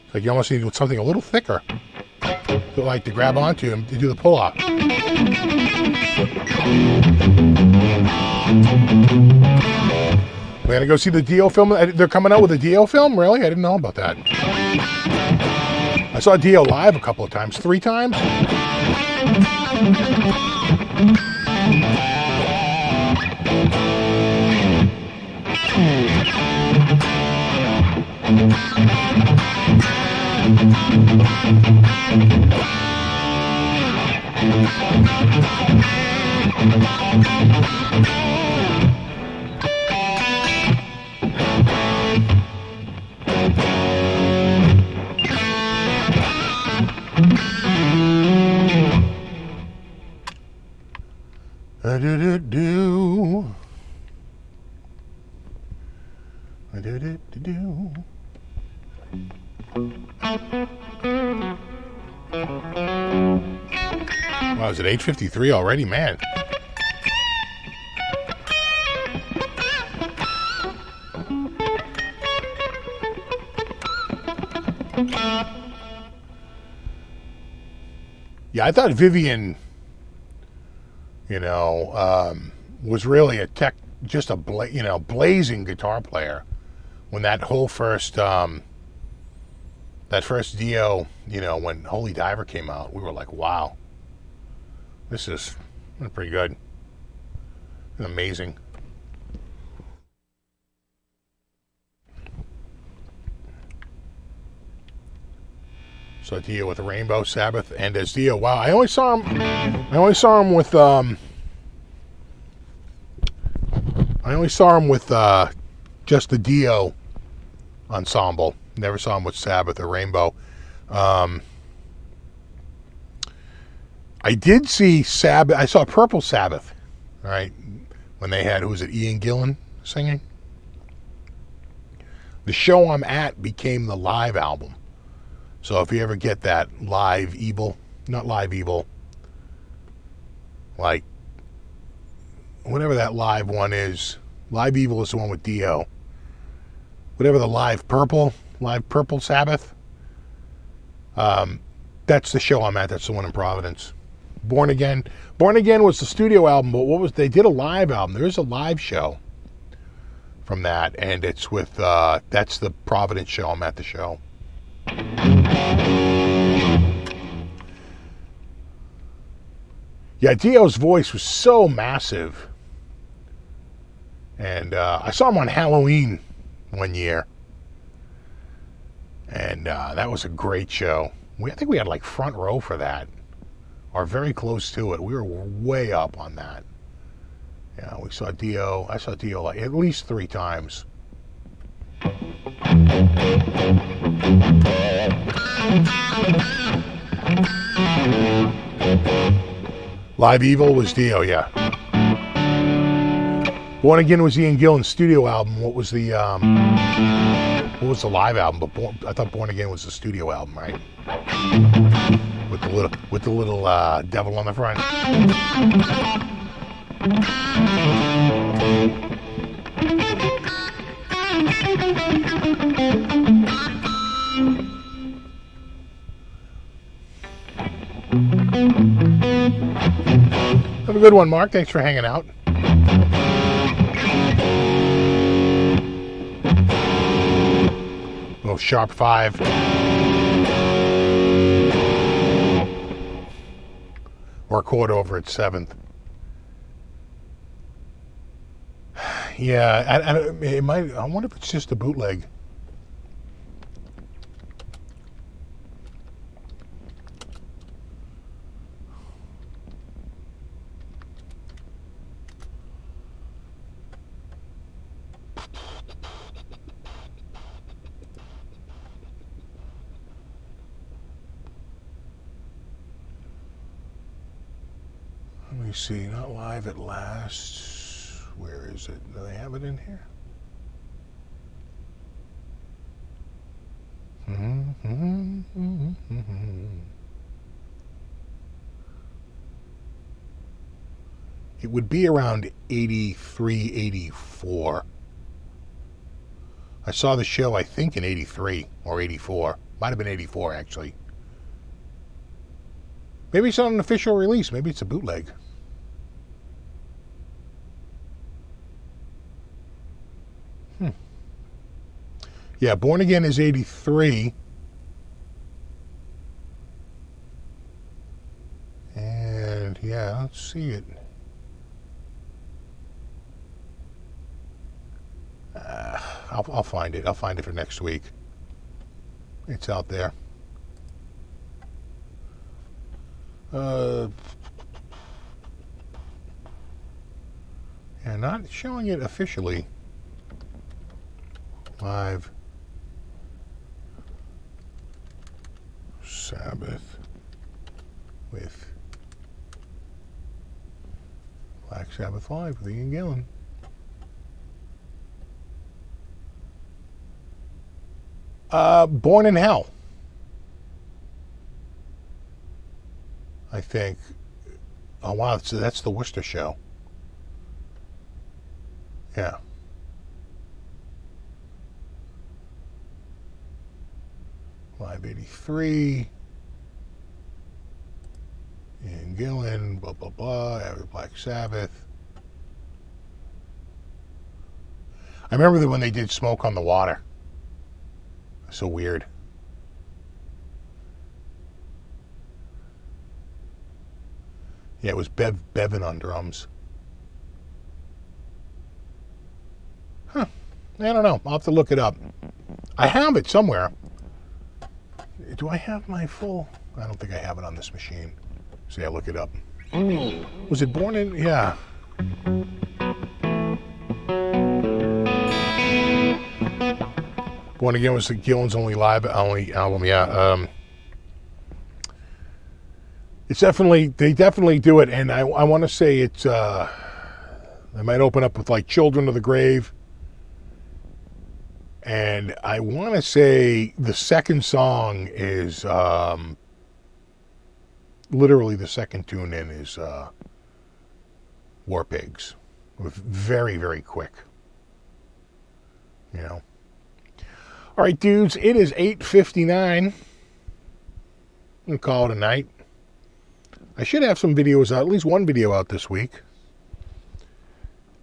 It's like you almost need something a little thicker to like to grab onto and to do the pull-off. We gotta go see the Dio film. They're coming out with a Dio film? Really? I didn't know about that. I saw Dio live a couple of times. 3 times? Wow, is it 8:53 already? Man. Yeah, I thought Vivian, was really a just a blazing guitar player when that whole first Dio, when Holy Diver came out. We were like, wow, this is pretty good. Amazing. So Dio with the Rainbow, Sabbath, and as Dio. Wow, I only saw him with just the Dio ensemble. Never saw him with Sabbath or Rainbow. I did see Sabbath. I saw Purple Sabbath, all right, when they had, who was it, Ian Gillan singing? The Show I'm At became the live album. So if you ever get that Live Evil, not Live Evil, like whatever that live one is, Live Evil is the one with Dio. Whatever the Live Purple Sabbath, that's the Show I'm At. That's the one in Providence. Born Again was the studio album, but they did a live album. There is a live show from that, and it's with that's the Providence Show I'm At the show. Yeah, Dio's voice was so massive, and I saw him on Halloween one year, and that was a great show. I think we had like front row for that. or very close to it. We were way up on that. Yeah, we saw Dio. I saw Dio like at least 3 times. Live Evil was Dio, yeah. Born Again was Ian Gillan's studio album. What was the live album? But I thought Born Again was the studio album, right? With the little devil on the front. Have a good one, Mark. Thanks for hanging out. Little sharp 5. Or a chord over at 7th. Yeah, it might. I wonder if it's just a bootleg. Let me see. Not live at last. Where is it? Do they have it in here? It would be around 83, 84. I saw the show, I think, in 83 or 84. Might have been 84, actually. Maybe it's not an official release. Maybe it's a bootleg. Yeah, Born Again is 83. And, yeah, let's see it. I'll find it. I'll find it for next week. It's out there. Yeah, not showing it officially. Live Sabbath with Black Sabbath Live with Ian Gillan. Born in Hell, I think. Oh wow, so that's the Worcester show. Yeah. Live 83. Ian Gillan, blah, blah, blah. Black Sabbath. I remember that when they did Smoke on the Water. So weird. Yeah, it was Bevan on drums. Huh. I don't know. I'll have to look it up. I have it somewhere. Do I have my full? I don't think I have it on this machine. So yeah, look it up. Was it Born in? Yeah. Born Again was Gillan's only album. Yeah. It's definitely, they definitely do it, and I want to say it's. They might open up with like Children of the Grave. And I want to say the second song is literally the second tune in is War Pigs. Very, very quick. You know. All right, dudes, it is 8:59. I'm going to call it a night. I should have some videos out, at least one video out this week.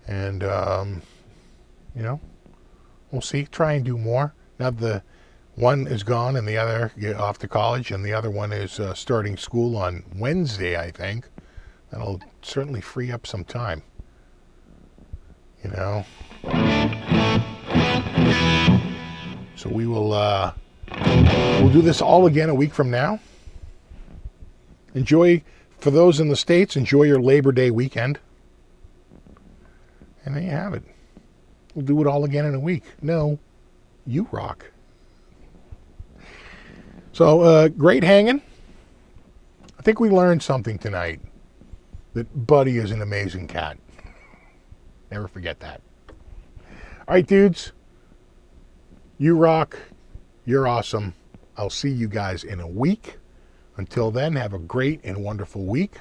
And, you know. We'll see. Try and do more. Now the one is gone and the other off to college, and the other one is starting school on Wednesday, I think. That'll certainly free up some time. You know. So we will we'll do this all again a week from now. Enjoy For those in the States, enjoy your Labor Day weekend. And there you have it. We'll do it all again in a week. No, you rock. So, great hanging. I think we learned something tonight. That Buddy is an amazing cat. Never forget that. All right, dudes. You rock. You're awesome. I'll see you guys in a week. Until then, have a great and wonderful week.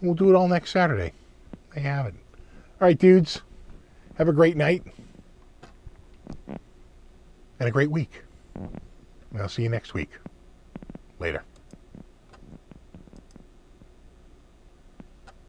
We'll do it all next Saturday. There you have it. All right, dudes. Have a great night. And a great week. And I'll see you next week. Later.